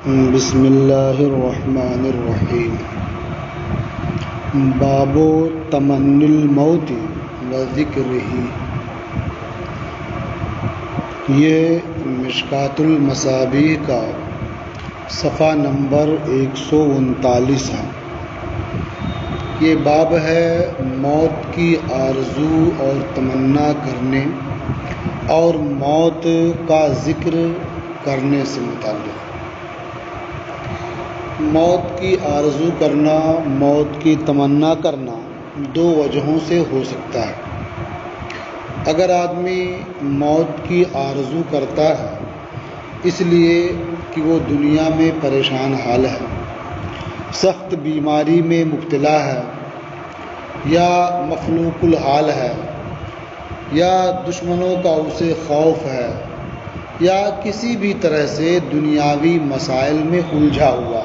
بسم اللہ الرحمن الرحیم۔ باب تمنی الموت و ذکرہ۔ یہ مشکوٰۃ المصابیح کا صفحہ نمبر 139 ہے۔ یہ باب ہے موت کی آرزو اور تمنا کرنے اور موت کا ذکر کرنے سے متعلق۔ موت کی آرزو کرنا، موت کی تمنا کرنا دو وجہوں سے ہو سکتا ہے۔ اگر آدمی موت کی آرزو کرتا ہے اس لیے کہ وہ دنیا میں پریشان حال ہے، سخت بیماری میں مبتلا ہے، یا مفلوق الحال ہے، یا دشمنوں کا اسے خوف ہے، یا کسی بھی طرح سے دنیاوی مسائل میں الجھا ہوا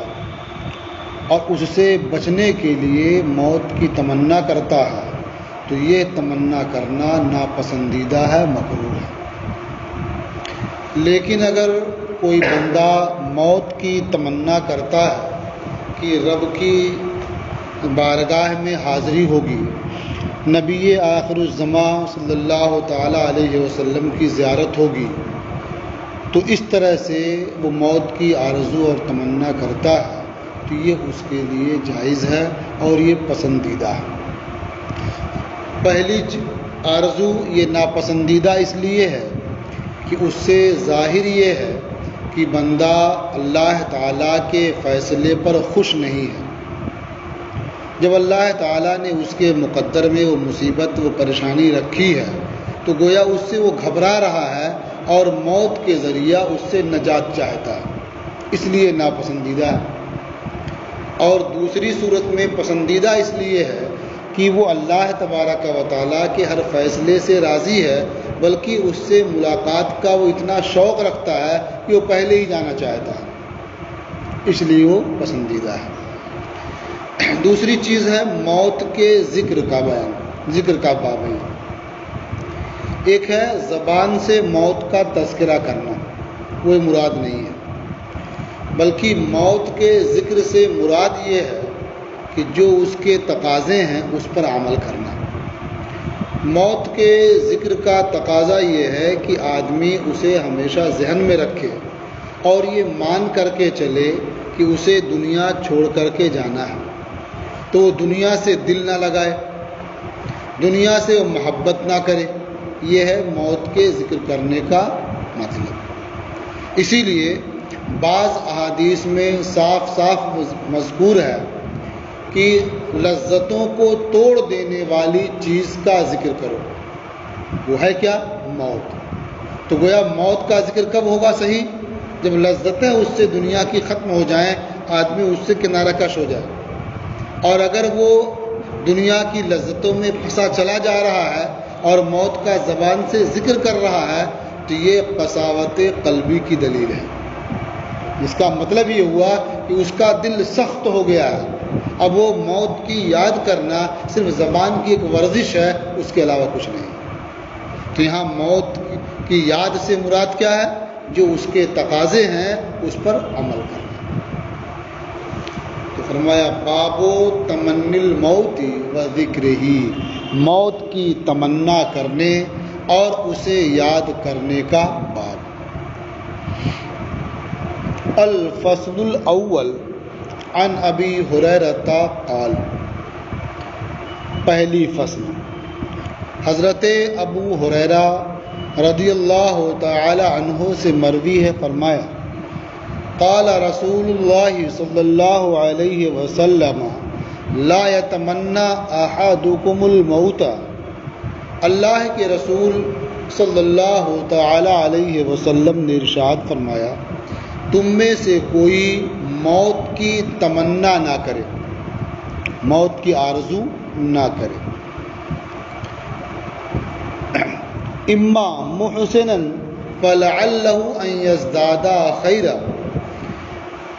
اور اس سے بچنے کے لیے موت کی تمنا کرتا ہے، تو یہ تمنا کرنا ناپسندیدہ ہے، مکروہ ہے۔ لیکن اگر کوئی بندہ موت کی تمنا کرتا ہے کہ رب کی بارگاہ میں حاضری ہوگی، نبی آخر الزمان صلی اللہ تعالیٰ علیہ وسلم کی زیارت ہوگی، تو اس طرح سے وہ موت کی آرزو اور تمنا کرتا ہے تو یہ اس کے لیے جائز ہے اور یہ پسندیدہ ہے۔ پہلی آرزو یہ ناپسندیدہ اس لیے ہے کہ اس سے ظاہر یہ ہے کہ بندہ اللہ تعالیٰ کے فیصلے پر خوش نہیں ہے۔ جب اللہ تعالیٰ نے اس کے مقدر میں وہ مصیبت، وہ پریشانی رکھی ہے تو گویا اس سے وہ گھبرا رہا ہے اور موت کے ذریعہ اس سے نجات چاہتا ہے، اس لیے ناپسندیدہ ہے۔ اور دوسری صورت میں پسندیدہ اس لیے ہے کہ وہ اللہ تبارک و تعالیٰ کے ہر فیصلے سے راضی ہے، بلکہ اس سے ملاقات کا وہ اتنا شوق رکھتا ہے کہ وہ پہلے ہی جانا چاہتا ہے، اس لیے وہ پسندیدہ ہے۔ دوسری چیز ہے موت کے ذکر کا بیان، ذکر کا پابند۔ ایک ہے زبان سے موت کا تذکرہ کرنا، وہ مراد نہیں ہے، بلکہ موت کے ذکر سے مراد یہ ہے کہ جو اس کے تقاضے ہیں اس پر عمل کرنا۔ موت کے ذکر کا تقاضا یہ ہے کہ آدمی اسے ہمیشہ ذہن میں رکھے اور یہ مان کر کے چلے کہ اسے دنیا چھوڑ کر کے جانا ہے، تو وہ دنیا سے دل نہ لگائے، دنیا سے وہ محبت نہ کرے۔ یہ ہے موت کے ذکر کرنے کا مطلب۔ اسی لیے بعض احادیث میں صاف مذکور ہے کہ لذتوں کو توڑ دینے والی چیز کا ذکر کرو، وہ ہے کیا؟ موت۔ تو گویا موت کا ذکر کب ہوگا صحیح؟ جب لذتیں اس سے دنیا کی ختم ہو جائیں، آدمی اس سے کنارہ کش ہو جائے۔ اور اگر وہ دنیا کی لذتوں میں پھنسا چلا جا رہا ہے اور موت کا زبان سے ذکر کر رہا ہے تو یہ قساوت قلبی کی دلیل ہے۔ اس کا مطلب یہ ہوا کہ اس کا دل سخت ہو گیا ہے، اب وہ موت کی یاد کرنا صرف زبان کی ایک ورزش ہے، اس کے علاوہ کچھ نہیں۔ تو یہاں موت کی یاد سے مراد کیا ہے؟ جو اس کے تقاضے ہیں اس پر عمل کرنا۔ تو فرمایا باب تمنی الموت و ذکرہ، موت کی تمنا کرنے اور اسے یاد کرنے کا باب۔ الفصل الاول عن ابی ہریرہ قال، پہلی فصل حضرت ابو ہریرہ رضی اللہ تعالی عنہ سے مروی ہے، فرمایا قال رسول اللہ صلی اللہ علیہ وسلم لا یتمنی احدکم الموت، اللہ کے رسول صلی اللہ تعالی علیہ وسلم نے ارشاد فرمایا تم میں سے کوئی موت کی تمنا نہ کرے، موت کی آرزو نہ کرے۔ اما محسنا فلعلہ ان یزداد خیرا،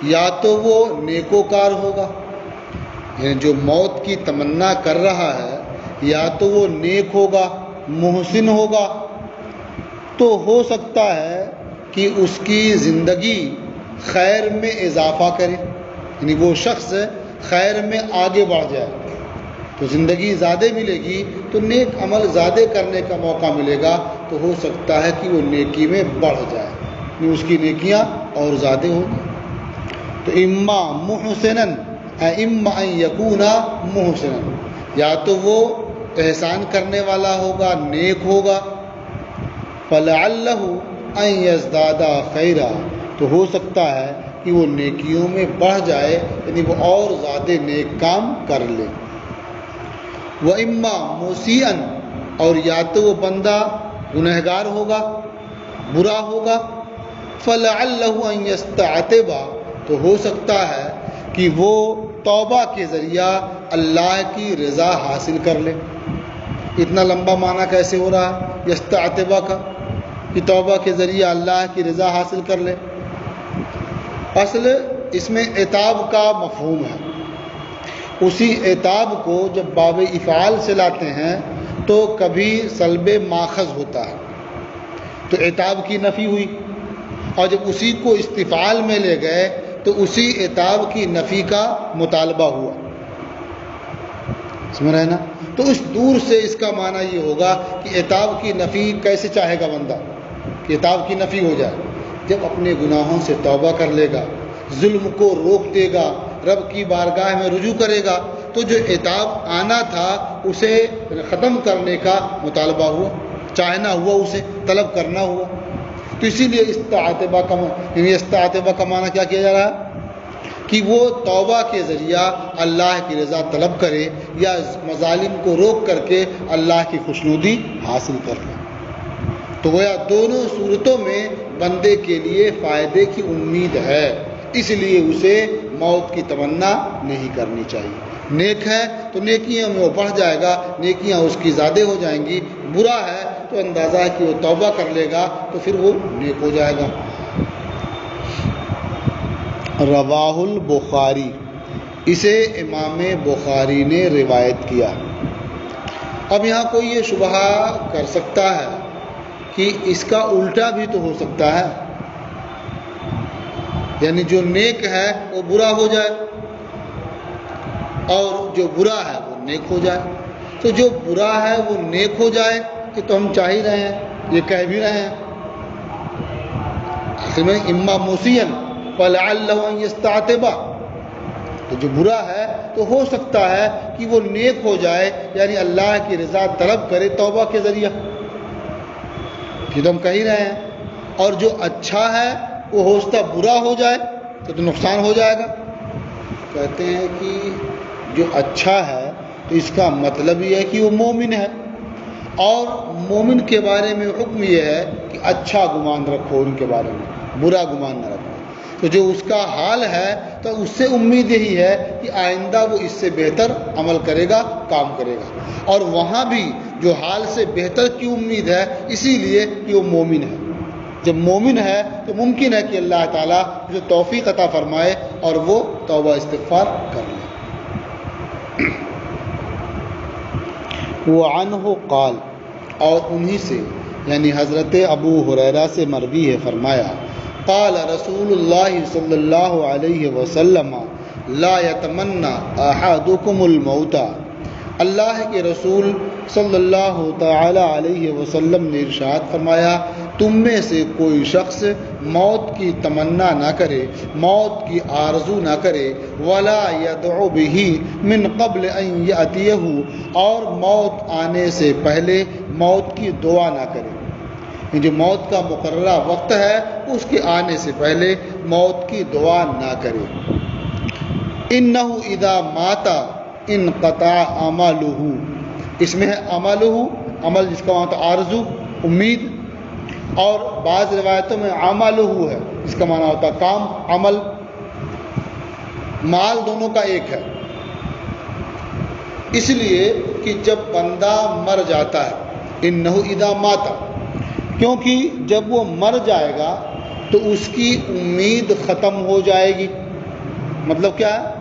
یا تو وہ نیکوکار ہوگا، یعنی جو موت کی تمنا کر رہا ہے یا تو وہ نیک ہوگا، محسن ہوگا، تو ہو سکتا ہے کہ اس کی زندگی خیر میں اضافہ کرے، یعنی وہ شخص خیر میں آگے بڑھ جائے تو زندگی زیادہ ملے گی، تو نیک عمل زیادہ کرنے کا موقع ملے گا، تو ہو سکتا ہے کہ وہ نیکی میں بڑھ جائے، یعنی اس کی نیکیاں اور زیادہ ہوں گی۔ تو اما محسنن اما ان یکون محسنن، یا تو وہ احسان کرنے والا ہوگا، نیک ہوگا، فلعلہ ان یزداد خیرا، تو ہو سکتا ہے کہ وہ نیکیوں میں بڑھ جائے، یعنی وہ اور زیادہ نیک کام کر لے۔ وَإِمَّا مُسِيئًا، اور یا تو وہ بندہ گنہگار ہوگا، برا ہوگا، فَلَعَلَّهُ أَن يَسْتَعْتِبَ، تو ہو سکتا ہے کہ وہ توبہ کے ذریعہ اللہ کی رضا حاصل کر لے۔ اتنا لمبا معنی کیسے ہو رہا ہے یستعتبہ کا، کہ توبہ کے ذریعہ اللہ کی رضا حاصل کر لے؟ اصل اس میں عتاب کا مفہوم ہے، اسی عتاب کو جب باب افعال سے لاتے ہیں تو کبھی سلب ماخذ ہوتا ہے، تو عتاب کی نفی ہوئی، اور جب اسی کو استفعال میں لے گئے تو اسی عتاب کی نفی کا مطالبہ ہوا، سمجھ رہے نا؟ تو اس دور سے اس کا معنی یہ ہوگا کہ عتاب کی نفی کیسے چاہے گا بندہ کہ عتاب کی نفی ہو جائے؟ جب اپنے گناہوں سے توبہ کر لے گا، ظلم کو روک دے گا، رب کی بارگاہ میں رجوع کرے گا، تو جو عتاب آنا تھا اسے ختم کرنے کا مطالبہ ہوا، چاہنا ہوا، اسے طلب کرنا ہوا۔ تو اسی لیے استعتبہ کا معنی کیا کیا جا رہا ہے کہ وہ توبہ کے ذریعہ اللہ کی رضا طلب کرے یا مظالم کو روک کر کے اللہ کی خوشنودی حاصل کر لے۔ تو گویا دونوں صورتوں میں بندے کے لیے فائدے کی امید ہے، اس لیے اسے موت کی تمنا نہیں کرنی چاہیے۔ نیک ہے تو نیکیاں میں وہ بڑھ جائے گا، نیکیاں اس کی زیادہ ہو جائیں گی، برا ہے تو اندازہ ہے کہ وہ توبہ کر لے گا تو پھر وہ نیک ہو جائے گا۔ رواہ البخاری، اسے امام بخاری نے روایت کیا۔ اب یہاں کوئی یہ شبہ کر سکتا ہے کہ اس کا الٹا بھی تو ہو سکتا ہے، یعنی جو نیک ہے وہ برا ہو جائے اور جو برا ہے وہ نیک ہو جائے۔ تو جو برا ہے وہ نیک ہو جائے یہ تو ہم چاہ ہی رہے ہیں، یہ کہہ بھی رہے ہیں، آخر میں اما مسیئن فلعلہ ان یستعتبہ، تو جو برا ہے تو ہو سکتا ہے کہ وہ نیک ہو جائے، یعنی اللہ کی رضا طلب کرے توبہ کے ذریعہ، یہ تو ہم کہہ ہی رہے ہیں۔ اور جو اچھا ہے وہ ہوستا برا ہو جائے تو نقصان ہو جائے گا۔ کہتے ہیں کہ جو اچھا ہے تو اس کا مطلب یہ ہے کہ وہ مومن ہے، اور مومن کے بارے میں حکم یہ ہے کہ اچھا گمان رکھو، ان کے بارے میں برا گمان نہ رکھو۔ تو جو اس کا حال ہے تو اس سے امید یہی ہے کہ آئندہ وہ اس سے بہتر عمل کرے گا، کام کرے گا، اور وہاں بھی جو حال سے بہتر کی امید ہے اسی لیے کہ وہ مومن ہے۔ جب مومن ہے تو ممکن ہے کہ اللہ تعالیٰ اسے توفیق عطا فرمائے اور وہ توبہ استغفار کر لے۔ وعنہ قال، اور انہی سے یعنی حضرت ابو ہریرہ سے مروی ہے، فرمایا قال رسول اللہ صلی اللہ علیہ وسلم لا یتمنى احدکم الموت، اللہ کے رسول صلی اللہ تعالی علیہ وسلم نے ارشاد فرمایا تم میں سے کوئی شخص موت کی تمنا نہ کرے، موت کی آرزو نہ کرے، ولا يدعو به من قبل ان یأتیہ، اور موت آنے سے پہلے موت کی دعا نہ کرے، جو موت کا مقررہ وقت ہے اس کے آنے سے پہلے موت کی دعا نہ کرے۔ انہ اذا مات انقطع عملہ، اس میں ہے عملہ، عمل جس کا معنی ہوتا ہے آرزو، امید، اور بعض روایتوں میں عملہ ہے اس کا معنی ہوتا ہے کام، عمل، مال دونوں کا ایک ہے۔ اس لیے کہ جب بندہ مر جاتا ہے، انہ اذا مات، کیونکہ جب وہ مر جائے گا تو اس کی امید ختم ہو جائے گی۔ مطلب کیا ہے؟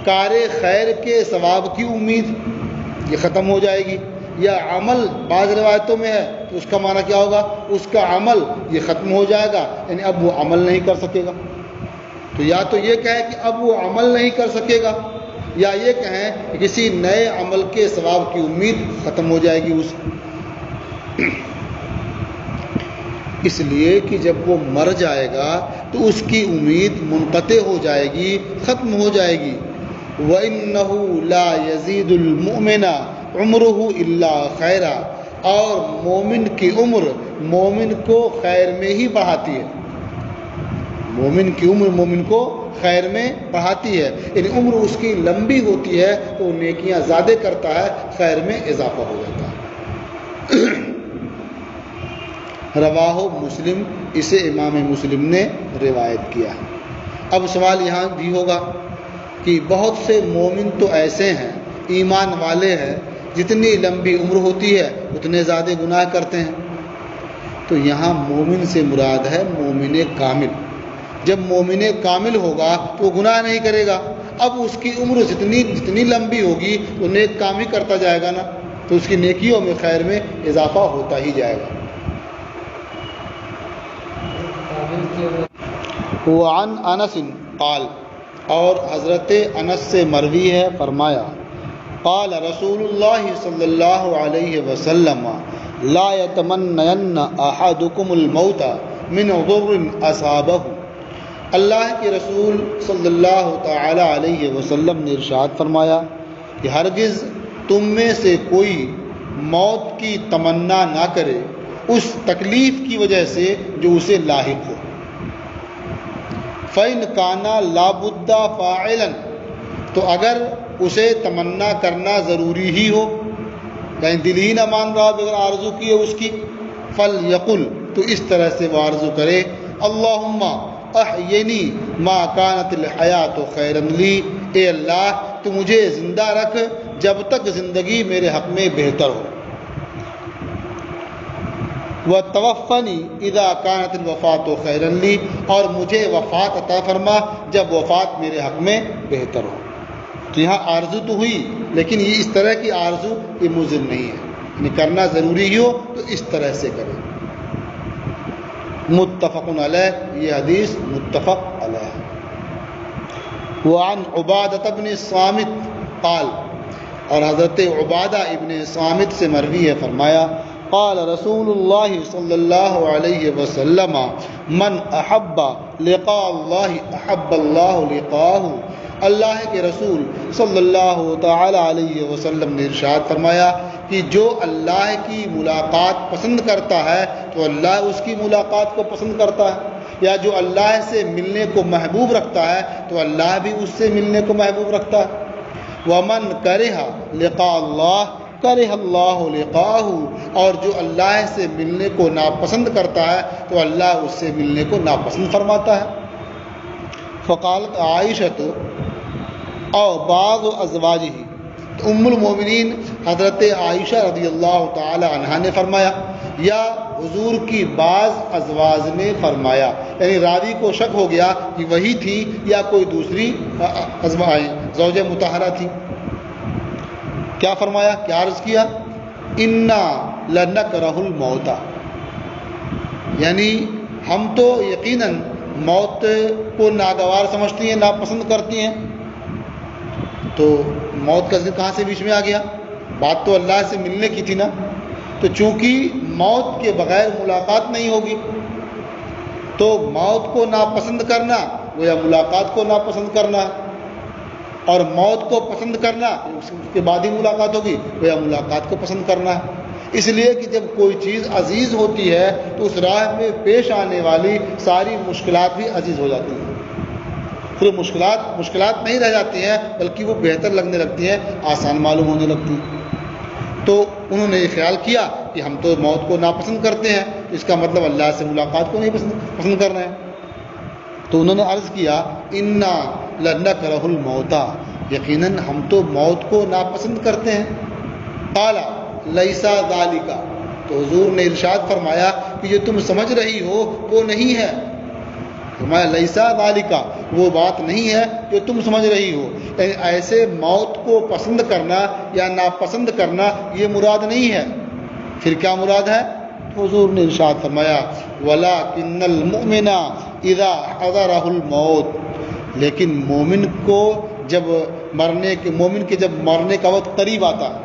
کار خیر کے ثواب کی امید یہ ختم ہو جائے گی، یا عمل بعض روایتوں میں ہے تو اس کا معنی کیا ہوگا؟ اس کا عمل یہ ختم ہو جائے گا، یعنی اب وہ عمل نہیں کر سکے گا۔ تو یا تو یہ کہیں کہ اب وہ عمل نہیں کر سکے گا، یا یہ کہیں کہ کسی نئے عمل کے ثواب کی امید ختم ہو جائے گی اس اس لیے کہ جب وہ مر جائے گا تو اس کی امید منقطع ہو جائے گی، ختم ہو جائے گی۔ وَإِنَّهُ لَا يَزِيدُ الْمُؤْمِنَ عُمْرُهُ إِلَّا خَيْرًا، اور مومن کی عمر مومن کو خیر میں ہی بڑھاتی ہے، مومن کی عمر مومن کو خیر میں بڑھاتی ہے، یعنی عمر اس کی لمبی ہوتی ہے تو نیکیاں زیادہ کرتا ہے، خیر میں اضافہ ہو جاتا ہے۔ رواہ مسلم، اسے امام مسلم نے روایت کیا ہے۔ اب سوال یہاں بھی ہوگا کہ بہت سے مومن تو ایسے ہیں، ایمان والے ہیں، جتنی لمبی عمر ہوتی ہے اتنے زیادہ گناہ کرتے ہیں۔ تو یہاں مومن سے مراد ہے مومن کامل۔ جب مومن کامل ہوگا تو وہ گناہ نہیں کرے گا، اب اس کی عمر جتنی لمبی ہوگی تو نیک کام ہی کرتا جائے گا نا، تو اس کی نیکیوں میں خیر میں اضافہ ہوتا ہی جائے گا۔ وعن انس قال، اور حضرت انس سے مروی ہے، فرمایا قال رسول اللہ صلی اللہ علیہ وسلم لا يتمنین احدکم الموت من ضر اصابہ، اللہ کے رسول صلی اللہ تعالی علیہ وسلم نے ارشاد فرمایا کہ ہرگز تم میں سے کوئی موت کی تمنا نہ کرے اس تکلیف کی وجہ سے جو اسے لاحق ہو۔ فَإِنْ كَانَ لَا بُدَّ فَاعِلًا، تو اگر اسے تمنا کرنا ضروری ہی ہو، یعنی دل ہی نہ مان رہا بغیر آرزو کیے اس کی، فَلْيَقُلْ، تو اس طرح سے وہ آرزو کرے، اللہم احینی ما کانت الحیات خیرا لی، اے اللہ تو مجھے زندہ رکھ جب تک زندگی میرے حق میں بہتر ہو، وتوفنی اذا کانت الوفات خیرا لی، اور مجھے وفات عطا فرما جب وفات میرے حق میں بہتر ہو۔ تو یہاں آرزو تو ہوئی، لیکن یہ اس طرح کی آرزو یہ مضر نہیں ہے، یعنی کرنا ضروری ہی ہو تو اس طرح سے کرے۔ متفق علیہ، یہ حدیث متفق علیہ۔ وعن عبادہ بن الصامت قال، اور حضرت عبادہ ابن صامت سے مروی ہے، فرمایا قال رسول اللہ صلی اللہ علیہ وسلم من احب لقاء اللہ احب اللہ لقاءہ، اللہ کے رسول صلی اللہ تعالی علیہ وسلم نے ارشاد فرمایا کہ جو اللہ کی ملاقات پسند کرتا ہے تو اللہ اس کی ملاقات کو پسند کرتا ہے، یا جو اللہ سے ملنے کو محبوب رکھتا ہے تو اللہ بھی اس سے ملنے کو محبوب رکھتا ہے۔ ومن کرہ لقاء اللہ کرہ اللہ لقاءہ، اور جو اللہ سے ملنے کو ناپسند کرتا ہے تو اللہ اس سے ملنے کو ناپسند فرماتا ہے۔ فقالت عائشہ او بعض ازواجہ، تو ام المومنین حضرت عائشہ رضی اللہ تعالی عنہا نے فرمایا، یا حضور کی بعض ازواج نے فرمایا، یعنی راوی کو شک ہو گیا کہ وہی تھی یا کوئی دوسری زوجہ مطہرہ تھی۔ کیا فرمایا، کیا عرض کیا، انا لنکرہ الموت، یعنی ہم تو یقیناً موت کو ناگوار سمجھتی ہیں، ناپسند کرتی ہیں۔ تو موت کا ذکر کہاں سے بیچ میں آ گیا؟ بات تو اللہ سے ملنے کی تھی نا، تو چونکہ موت کے بغیر ملاقات نہیں ہوگی تو موت کو ناپسند کرنا گویا ملاقات کو ناپسند کرنا ہے، اور موت کو پسند کرنا اس کے بعد ہی ملاقات ہوگی گویا ملاقات کو پسند کرنا ہے۔ اس لیے کہ جب کوئی چیز عزیز ہوتی ہے تو اس راہ میں پیش آنے والی ساری مشکلات بھی عزیز ہو جاتی ہیں، پھر مشکلات نہیں رہ جاتی ہیں بلکہ وہ بہتر لگنے لگتی ہیں، آسان معلوم ہونے لگتی ہیں۔ تو انہوں نے یہ خیال کیا کہ ہم تو موت کو ناپسند کرتے ہیں، اس کا مطلب اللہ سے ملاقات کو نہیں پسند کر رہے ہیں۔ تو انہوں نے عرض کیا انا لنکرہ الموت، یقیناً ہم تو موت کو ناپسند کرتے ہیں۔ قال لیس ذالک، تو حضور نے ارشاد فرمایا کہ جو تم سمجھ رہی ہو وہ نہیں ہے، فرمایا لیس ذالک، وہ بات نہیں ہے جو تم سمجھ رہی ہو، یعنی ایسے موت کو پسند کرنا یا ناپسند کرنا یہ مراد نہیں ہے۔ پھر کیا مراد ہے؟ تو حضور نے ارشاد فرمایا وَلَكِنَّ الْمُؤْمِنَ إِذَا حَضَرَهُ الْمَوْتُ، لیکن مومن کے جب مرنے کا وقت قریب آتا ہے،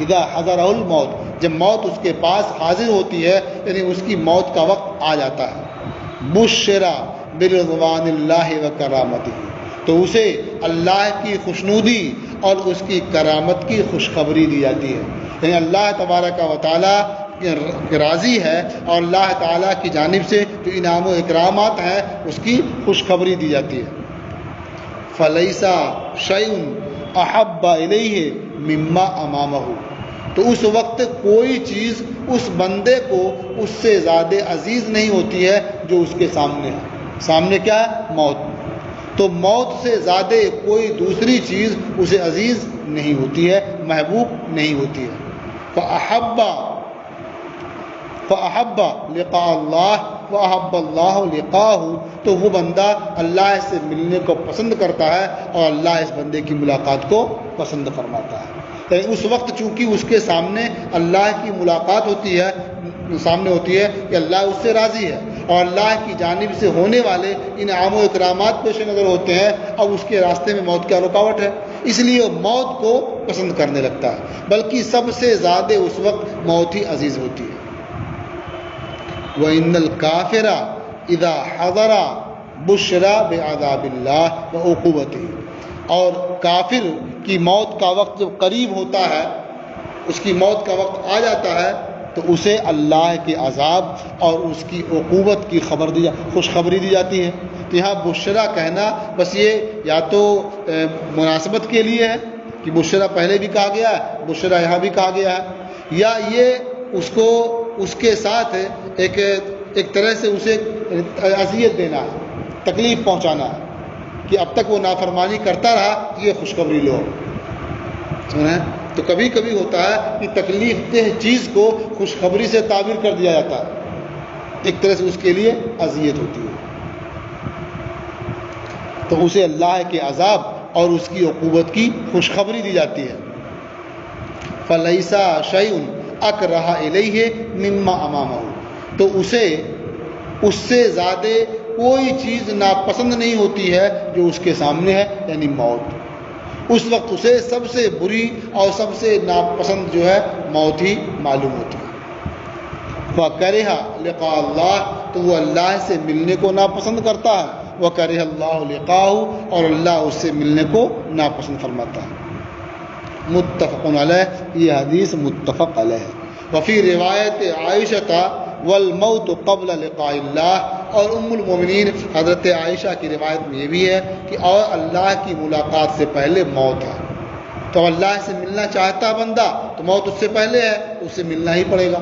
اذا حضرہ الموت، جب موت اس کے پاس حاضر ہوتی ہے، یعنی اس کی موت کا وقت آ جاتا ہے، بشرا برضوان اللہ و کرامتہ، تو اسے اللہ کی خوشنودی اور اس کی کرامت کی خوشخبری دی جاتی ہے، یعنی اللہ تبارک و تعالیٰ راضی ہے اور اللہ تعالیٰ کی جانب سے جو انعام و اکرامات ہیں اس کی خوشخبری دی جاتی ہے۔ فَلَيْسَ شَيْءٌ أَحَبَّ إِلَيْهِ مِمَّا أَمَامَهُ، تو اس وقت کوئی چیز اس بندے کو اس سے زیادہ عزیز نہیں ہوتی ہے جو اس کے سامنے ہے۔ سامنے کیا ہے؟ موت۔ تو موت سے زیادہ کوئی دوسری چیز اسے عزیز نہیں ہوتی ہے، محبوب نہیں ہوتی ہے۔ فَأَحَبَّ لِقَاءَ اللَّهِ وَأَحَبَّ اللَّهُ لِقَاءَهُ، تو وہ بندہ اللہ سے ملنے کو پسند کرتا ہے اور اللہ اس بندے کی ملاقات کو پسند فرماتا ہے۔ یعنی اس وقت چونکہ اس کے سامنے اللہ کی ملاقات ہوتی ہے کہ اللہ اس سے راضی ہے اور اللہ کی جانب سے ہونے والے انعام و اکرامات پیش نظر ہوتے ہیں، اب اس کے راستے میں موت کیا رکاوٹ ہے، اس لیے وہ موت کو پسند کرنے لگتا ہے، بلکہ سب سے زیادہ اس وقت موت ہی عزیز ہوتی ہے۔ وَإِنَّ الْكَافِرَ إِذَا حَضَرَ بُشْرَ بِعَذَابِ اللَّهِ وَعُقُوبَتِهِ، اور کافر کی موت کا وقت جب قریب ہوتا ہے، اس کی موت کا وقت آ جاتا ہے، تو اسے اللہ کے عذاب اور اس کی عقوبت کی خوشخبری دی جاتی ہے۔ تو یہاں بشرا کہنا بس یہ یا تو مناسبت کے لیے ہے کہ بشرا پہلے بھی کہا گیا ہے، بشرا یہاں بھی کہا گیا ہے، یا یہ اس کے ساتھ ایک طرح سے اسے اذیت دینا ہے، تکلیف پہنچانا ہے کہ اب تک وہ نافرمانی کرتا رہا، یہ خوشخبری لو۔ سنیں تو کبھی کبھی ہوتا ہے کہ تکلیف دہ چیز کو خوشخبری سے تعبیر کر دیا جاتا ہے، ایک طرح سے اس کے لیے اذیت ہوتی ہے، تو اسے اللہ کے عذاب اور اس کی عقوبت کی خوشخبری دی جاتی ہے۔ فَلَيْسَ شَيْءٌ أَكْرَهَ إِلَيْهِ مِمَّا أَمَامَهُ، تو اسے اس سے زیادہ کوئی چیز ناپسند نہیں ہوتی ہے جو اس کے سامنے ہے، یعنی موت۔ اس وقت اسے سب سے بری اور سب سے ناپسند جو ہے موت ہی معلوم ہوتی ہے۔ وَكَرِهَ لِقَاءَ اللَّهِ، تو وہ اللہ سے ملنے کو ناپسند کرتا ہے، وَكَرِهَ اللَّهُ لِقَاءَهُ، اور اللہ اس سے ملنے کو ناپسند فرماتا ہے۔ متفق علیہ، یہ حدیث متفق علیہ۔ وفی روایت عائشہ والموت قبل لقاء اللہ، اور ام المومنین حضرت عائشہ کی روایت میں یہ بھی ہے کہ اور اللہ کی ملاقات سے پہلے موت ہے، تو اللہ سے ملنا چاہتا بندہ تو موت اس سے پہلے ہے، اس سے ملنا ہی پڑے گا،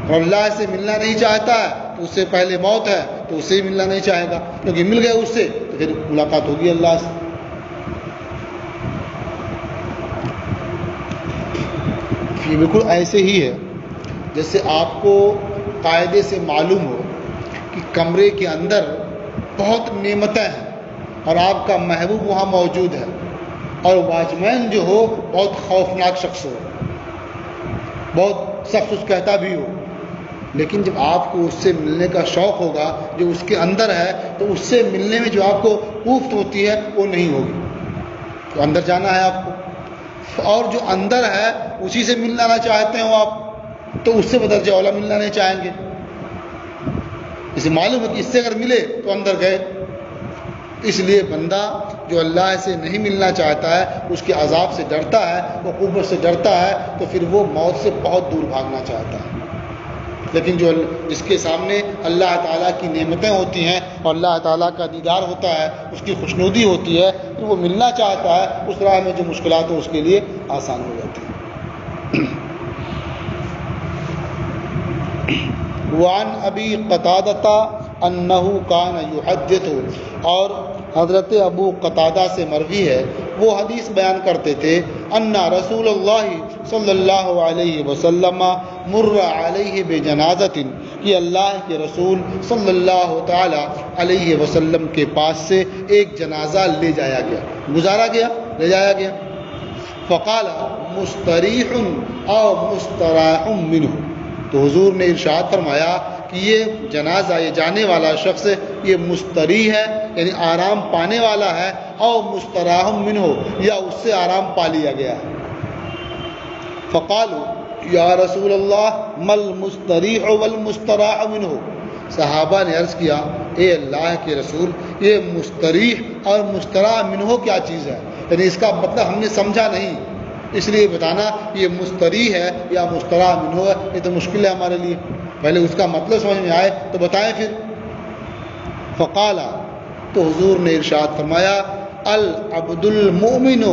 اور اللہ سے ملنا نہیں چاہتا ہے تو اس سے پہلے موت ہے تو اس سے ملنا نہیں چاہے گا، کیونکہ مل گئے اس سے تو پھر ملاقات ہوگی اللہ سے۔ یہ بالکل ایسے ہی ہے جیسے آپ کو قاعدے سے معلوم ہو کہ کمرے کے اندر بہت نعمتیں ہیں اور آپ کا محبوب وہاں موجود ہے، اور واچ مین جو ہو بہت خوفناک شخص ہو، بہت سخت اس کہتا بھی ہو، لیکن جب آپ کو اس سے ملنے کا شوق ہوگا جو اس کے اندر ہے، تو اس سے ملنے میں جو آپ کو کوفت ہوتی ہے وہ نہیں ہوگی، تو اندر جانا ہے آپ کو، اور جو اندر ہے اسی سے ملنا نہ چاہتے ہو آپ تو اس سے بدرجہ اولا ملنا نہیں چاہیں گے۔ اسے معلوم ہے کہ اس سے اگر ملے تو اندر گئے، اس لیے بندہ جو اللہ سے نہیں ملنا چاہتا ہے، اس کے عذاب سے ڈرتا ہے، وہ عقوبت سے ڈرتا ہے، تو پھر وہ موت سے بہت دور بھاگنا چاہتا ہے۔ لیکن جس کے سامنے اللہ تعالیٰ کی نعمتیں ہوتی ہیں اور اللہ تعالیٰ کا دیدار ہوتا ہے، اس کی خوشنودی ہوتی ہے، تو وہ ملنا چاہتا ہے، اس راہ میں جو مشکلات ہیں اس کے لیے آسان ہو جاتی ہیں۔ وعن ابی قتادہ انہ کان یحدث، اور حضرت ابو قتادہ سے مروی ہے وہ حدیث بیان کرتے تھے، ان رسول اللہ صلی اللہ علیہ وسلم مر علیہ بجنازۃ، کہ اللہ کے رسول صلی اللہ تعالی علیہ وسلم کے پاس سے ایک جنازہ لے جایا گیا، گزارا گیا، لے جایا گیا، فقال مستریح او مستراح منہ، تو حضور نے ارشاد فرمایا کہ یہ جنازہ، یہ جانے والا شخص یہ مستریح ہے یعنی آرام پانے والا ہے، اور مستراح منہ یا اس سے آرام پا لیا گیا ہے۔ فقالوا یا رسول اللہ مل مستریح والمستراح منہ، صحابہ نے عرض کیا اے اللہ کے رسول یہ مستریح اور مستراح منہ کیا چیز ہے، یعنی اس کا مطلب ہم نے سمجھا نہیں، اس لیے بتانا یہ مستریح ہے یا مستراح منہ ہے یہ تو مشکل ہے ہمارے لیے، پہلے اس کا مطلب سمجھ میں آئے تو بتائیں پھر۔ فقالا، تو حضور نے ارشاد فرمایا العبد المؤمن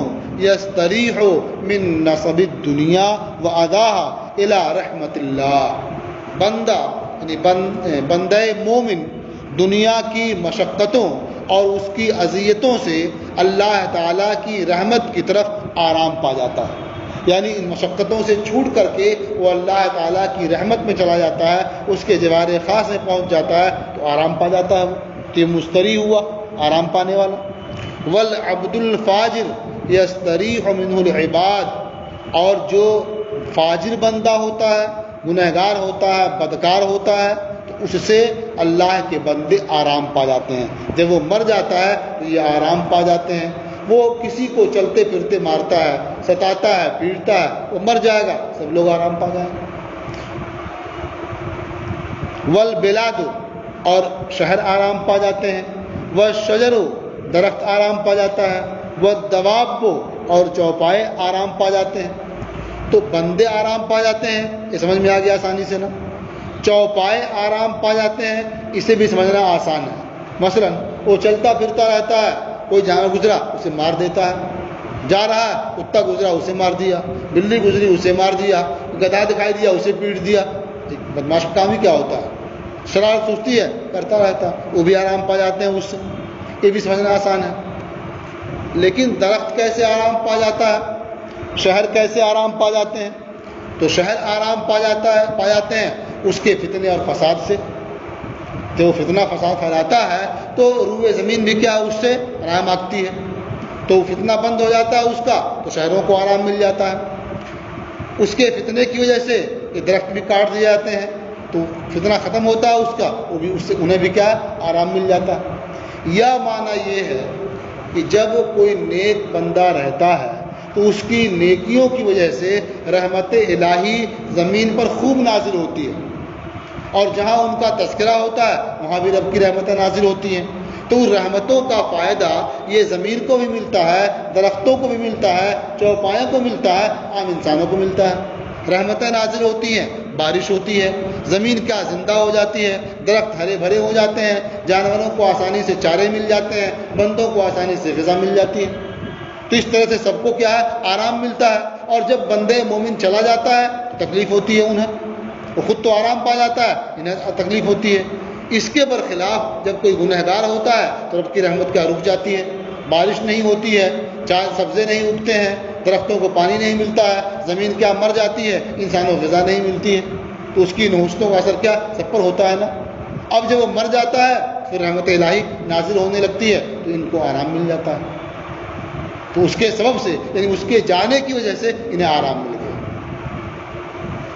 یستریح من نصب الدنیا واداها الی رحمت اللہ، بندہ یعنی بندہ مومن دنیا کی مشقتوں اور اس کی اذیتوں سے اللہ تعالیٰ کی رحمت کی طرف آرام پا جاتا ہے، یعنی ان مشقتوں سے چھوٹ کر کے وہ اللہ تعالیٰ کی رحمت میں چلا جاتا ہے، اس کے جوار خاص میں پہنچ جاتا ہے تو آرام پا جاتا ہے، کہ مستریح ہوا آرام پانے والا۔ والعبد الفاجر یستریح منہ العباد، اور جو فاجر بندہ ہوتا ہے، گنہگار ہوتا ہے، بدکار ہوتا ہے، تو اس سے اللہ کے بندے آرام پا جاتے ہیں، جب وہ مر جاتا ہے تو یہ آرام پا جاتے ہیں۔ وہ کسی کو چلتے پھرتے مارتا ہے، ستاتا ہے، پیٹتا ہے، وہ مر جائے گا، سب لوگ آرام پا جائیں گے۔ والبلاد، اور شہر آرام پا جاتے ہیں، والشجر، درخت آرام پا جاتا ہے، والدواب، اور چوپائے آرام پا جاتے ہیں۔ تو بندے آرام پا جاتے ہیں، یہ سمجھ میں آ گیا آسانی سے نا۔ چوپائے آرام پا جاتے ہیں، اسے بھی سمجھنا آسان ہے۔ مثلا وہ چلتا پھرتا رہتا ہے، کوئی جانور گزرا اسے مار دیتا ہے، جا رہا ہے کتا گزرا اسے مار دیا، بلی گزری اسے مار دیا، گدھا دکھائی دیا اسے پیٹ دیا۔ بدماش کا کام ہی کیا ہوتا ہے، شرارت سوچتی ہے کرتا رہتا ہے، وہ بھی آرام پا جاتے ہیں اس سے، یہ بھی سمجھنا آسان ہے۔ لیکن درخت کیسے آرام پا جاتا ہے، شہر کیسے آرام پا جاتے ہیں؟ تو شہر آرام پا جاتے ہیں اس کے فتنے اور فساد سے، جب وہ فتنہ فساد پھیلاتا ہے تو روئے زمین بھی کیا اس سے آرام آتی ہے، تو فتنہ بند ہو جاتا ہے اس کا، تو شہروں کو آرام مل جاتا ہے۔ اس کے فتنے کی وجہ سے یہ درخت بھی کاٹ دیے جاتے ہیں تو فتنہ ختم ہوتا ہے اس کا، وہ بھی اس سے انہیں بھی کیا آرام مل جاتا ہے۔ یا معنی یہ ہے کہ جب کوئی نیک بندہ رہتا ہے تو اس کی نیکیوں کی وجہ سے رحمت الہی زمین پر خوب نازل ہوتی ہے، اور جہاں ان کا تذکرہ ہوتا ہے وہاں بھی رب کی رحمتیں نازل ہوتی ہیں، تو رحمتوں کا فائدہ یہ زمین کو بھی ملتا ہے، درختوں کو بھی ملتا ہے، چوپایوں کو ملتا ہے، عام انسانوں کو ملتا ہے۔ رحمتیں نازل ہوتی ہیں، بارش ہوتی ہے، زمین کیا زندہ ہو جاتی ہے، درخت ہرے بھرے ہو جاتے ہیں، جانوروں کو آسانی سے چارے مل جاتے ہیں، بندوں کو آسانی سے غذا مل جاتی ہے۔ تو اس طرح سے سب کو کیا ہے آرام ملتا ہے، اور جب بندے مومن چلا جاتا ہے تو تکلیف ہوتی ہے انہیں، وہ خود تو آرام پا جاتا ہے انہیں تکلیف ہوتی ہے۔ اس کے برخلاف جب کوئی گنہگار ہوتا ہے تو رب کی رحمت کیا رک جاتی ہے، بارش نہیں ہوتی ہے، سبزے نہیں اگتے ہیں، درختوں کو پانی نہیں ملتا ہے، زمین کیا مر جاتی ہے، انسانوں کو غذا نہیں ملتی ہے، تو اس کی نحوستوں کا اثر کیا سب پر ہوتا ہے نا۔ اب جب وہ مر جاتا ہے پھر رحمت الہی نازل ہونے لگتی ہے تو ان کو آرام مل جاتا ہے، تو اس کے سبب سے یعنی اس کے جانے کی وجہ سے انہیں آرام مل گیا۔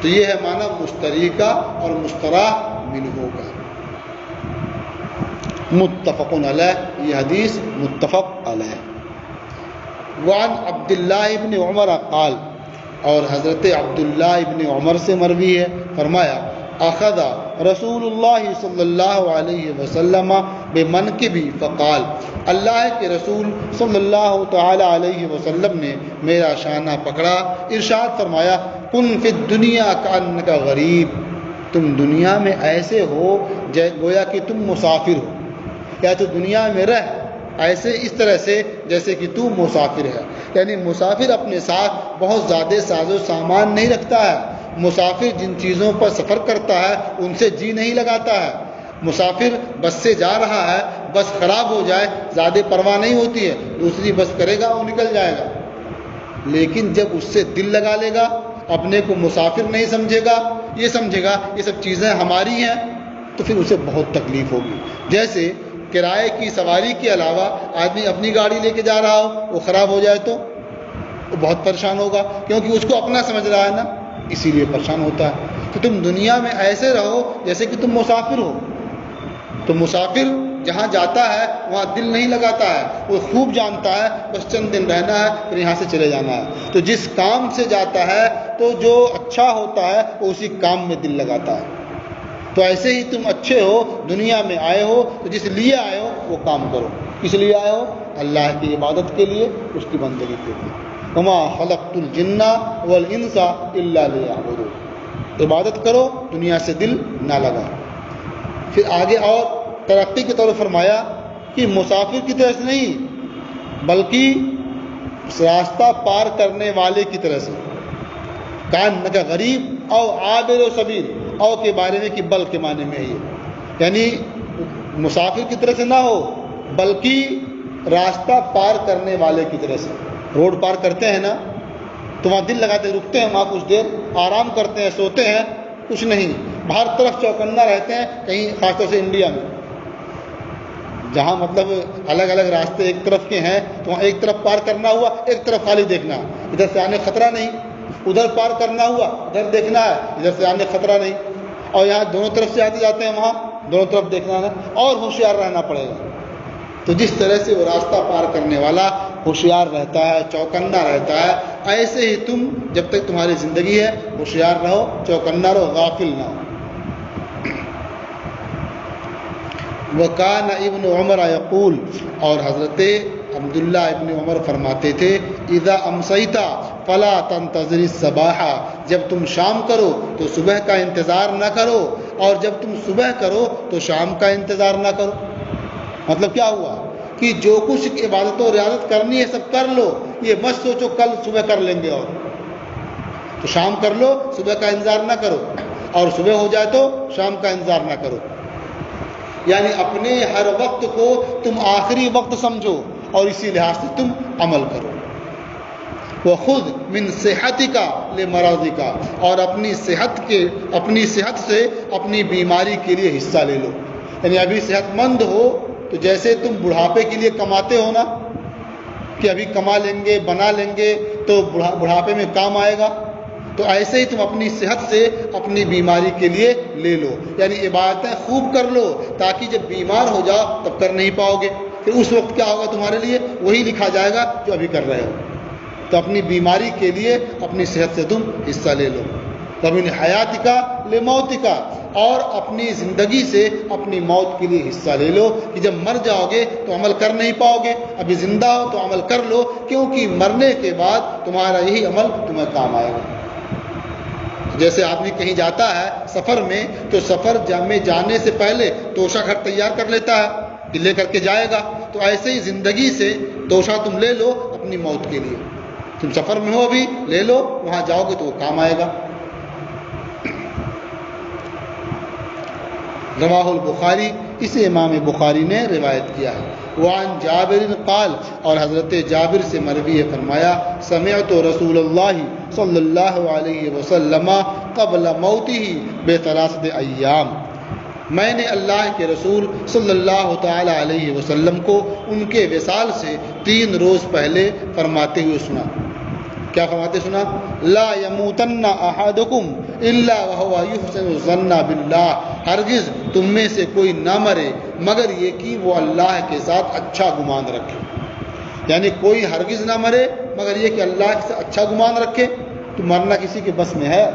تو یہ ہے معنی مستریح کا اور مستراح منہ کا۔ متفق علیہ، یہ حدیث متفق علیہ۔ وعن عبداللہ ابن عمر قال، اور حضرت عبداللہ ابن عمر سے مروی ہے، فرمایا اخذ رسول اللہ صلی اللہ علیہ وسلم بمنکبی فقال، اللہ کے رسول صلی اللہ تعالی علیہ وسلم نے میرا شانہ پکڑا، ارشاد فرمایا کن فی الدنیا کانک غریب، تم دنیا میں ایسے ہو گویا کہ تم مسافر ہو، یا تو دنیا میں رہ ایسے اس طرح سے جیسے کہ تو مسافر ہے، یعنی مسافر اپنے ساتھ بہت زیادہ ساز و سامان نہیں رکھتا ہے، مسافر جن چیزوں پر سفر کرتا ہے ان سے جی نہیں لگاتا ہے، مسافر بس سے جا رہا ہے، بس خراب ہو جائے زیادہ پرواہ نہیں ہوتی ہے، دوسری بس کرے گا وہ نکل جائے گا، لیکن جب اس سے دل لگا لے گا، اپنے کو مسافر نہیں سمجھے گا، یہ سمجھے گا یہ سب چیزیں ہماری ہیں، تو پھر اسے بہت تکلیف ہوگی۔ جیسے کرائے کی سواری کے علاوہ آدمی اپنی گاڑی لے کے جا رہا ہو، وہ خراب ہو جائے تو وہ بہت پریشان ہوگا، کیونکہ اس کو اپنا سمجھ رہا ہے نا، اسی لیے پریشان ہوتا ہے۔ کہ تم دنیا میں ایسے رہو جیسے کہ تم مسافر ہو. تو مسافر جہاں جاتا ہے وہاں دل نہیں لگاتا ہے، وہ خوب جانتا ہے بس چند دن رہنا ہے پھر یہاں سے چلے جانا ہے. تو جس کام سے جاتا ہے تو جو اچھا ہوتا ہے وہ اسی کام میں دل لگاتا ہے. تو ایسے ہی تم اچھے ہو، دنیا میں آئے ہو تو جس لیے آئے ہو وہ کام کرو. کس لیے آئے ہو؟ اللہ کی عبادت کے لیے، اس کی بندگی کے لیے. وما خلقت الجن والانس الا لیعبدون. عبادت کرو، دنیا سے دل نہ لگا. پھر آگے اور ترقی کی طور فرمایا کہ مسافر کی طرح سے نہیں بلکہ راستہ پار کرنے والے کی طرح سے. کان کا غریب او عابر و سبیل، او کے بارے میں کہ بل کے معنی میں ہے یہ، یعنی مسافر کی طرح سے نہ ہو بلکہ راستہ پار کرنے والے کی طرح سے. روڈ پار کرتے ہیں نا تو وہاں دل لگاتے رکتے ہیں، وہاں کچھ دیر آرام کرتے ہیں، سوتے ہیں، کچھ نہیں، ہر طرف چوکنا رہتے ہیں. کہیں خاص طور سے انڈیا میں جہاں مطلب الگ الگ راستے ایک طرف کے ہیں تو وہاں ایک طرف پار کرنا ہوا ایک طرف خالی دیکھنا، ادھر سے آنے خطرہ نہیں. ادھر پار کرنا ہوا ادھر دیکھنا ہے، ادھر سے آنے خطرہ نہیں. اور یہاں دونوں طرف سے آتے جاتے ہیں، وہاں دونوں طرف دیکھنا ہے اور ہوشیار رہنا پڑے گا. تو جس طرح سے وہ راستہ پار کرنے والا ہوشیار رہتا ہے، چوکنا رہتا ہے، ایسے ہی تم جب تک تمہاری زندگی ہے ہوشیار رہو، چوکنا رہو، غافل نہ ہو. وکان ابن عمر یقول، اور حضرت عبداللہ ابن عمر فرماتے تھے، اذا امسیتا فلا تنتظر الصباح، جب تم شام کرو تو صبح کا انتظار نہ کرو، اور جب تم صبح کرو تو شام کا انتظار نہ کرو. مطلب کیا ہوا کہ جو کچھ عبادت و ریاضت کرنی ہے سب کر لو، یہ مت سوچو کل صبح کر لیں گے. اور تو شام کر لو، صبح کا انتظار نہ کرو، اور صبح ہو جائے تو شام کا انتظار نہ کرو. یعنی اپنے ہر وقت کو تم آخری وقت سمجھو اور اسی لحاظ سے تم عمل کرو. وخذ من صحتک لمرضک، اور اپنی صحت سے اپنی بیماری کے لیے حصہ لے لو. یعنی ابھی صحت مند ہو تو جیسے تم بڑھاپے کے لیے کماتے ہو نا کہ ابھی کما لیں گے بنا لیں گے تو بڑھاپے میں کام آئے گا، تو ایسے ہی تم اپنی صحت سے اپنی بیماری کے لیے لے لو. یعنی عبادتیں خوب کر لو تاکہ جب بیمار ہو جاؤ تب کر نہیں پاؤ گے، پھر اس وقت کیا ہوگا تمہارے لیے؟ وہی لکھا جائے گا جو ابھی کر رہے ہو. تو اپنی بیماری کے لیے اپنی صحت سے تم حصہ لے لو. ومن حیاتک لموتک، اور اپنی زندگی سے اپنی موت کے لیے حصہ لے لو کہ جب مر جاؤ گے تو عمل کر نہیں پاؤ گے. ابھی زندہ ہو تو عمل کر لو، کیونکہ مرنے کے بعد تمہارا یہی عمل تمہیں کام آئے گا. جیسے آدمی کہیں جاتا ہے سفر میں تو سفر میں جانے سے پہلے توشہ گھر تیار کر لیتا ہے کہ لے کر کے جائے گا. تو ایسے ہی زندگی سے توشہ تم لے لو اپنی موت کے لیے. تم سفر میں ہو ابھی لے لو، وہاں جاؤ گے تو وہ کام آئے گا. رواہ البخاری، اسے امام بخاری نے روایت کیا ہے. وعن جابر قال، اور حضرت جابر سے مروی فرمایا، سمعت رسول اللہ صلی اللہ علیہ وسلم قبل موتہ بثلاثۃ ایام، میں نے اللہ کے رسول صلی اللہ تعالی علیہ وسلم کو ان کے وصال سے 3 روز پہلے فرماتے ہوئے سنا. کیا فرماتے سنا؟ لا یموتن احدکم الا وهو یحسن الظن باللہ، ہرگز تم میں سے کوئی نہ مرے مگر یہ کہ وہ اللہ کے ساتھ اچھا گمان رکھے. یعنی کوئی ہرگز نہ مرے مگر یہ کہ اللہ سے اچھا گمان رکھے. تو مرنا کسی کے بس میں ہے؟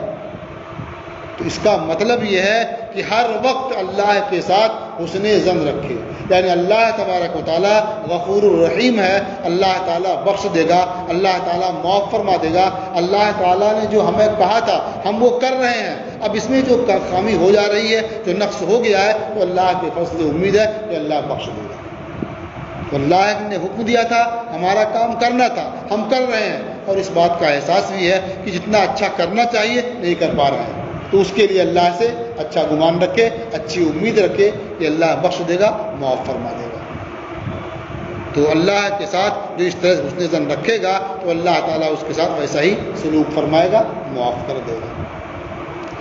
تو اس کا مطلب یہ ہے کہ ہر وقت اللہ کے ساتھ حسن ظن رکھے. یعنی اللہ تبارک و تعالیٰ غفور الرحیم ہے، اللہ تعالیٰ بخش دے گا، اللہ تعالیٰ معاف فرما دے گا. اللہ تعالیٰ نے جو ہمیں کہا تھا ہم وہ کر رہے ہیں، اب اس میں جو خامی ہو جا رہی ہے، جو نقص ہو گیا ہے، تو اللہ کے فضل سے امید ہے کہ اللہ بخش دے گا. تو اللہ نے حکم دیا تھا، ہمارا کام کرنا تھا، ہم کر رہے ہیں، اور اس بات کا احساس بھی ہے کہ جتنا اچھا کرنا چاہیے نہیں کر پا رہے ہیں. تو اس کے لیے اللہ سے اچھا گمان رکھے، اچھی امید رکھے کہ اللہ بخش دے گا، معاف فرما دے گا. تو اللہ کے ساتھ جو اس طرح حسن ظن رکھے گا تو اللہ تعالیٰ اس کے ساتھ ویسا ہی سلوک فرمائے گا، معاف کر دے گا.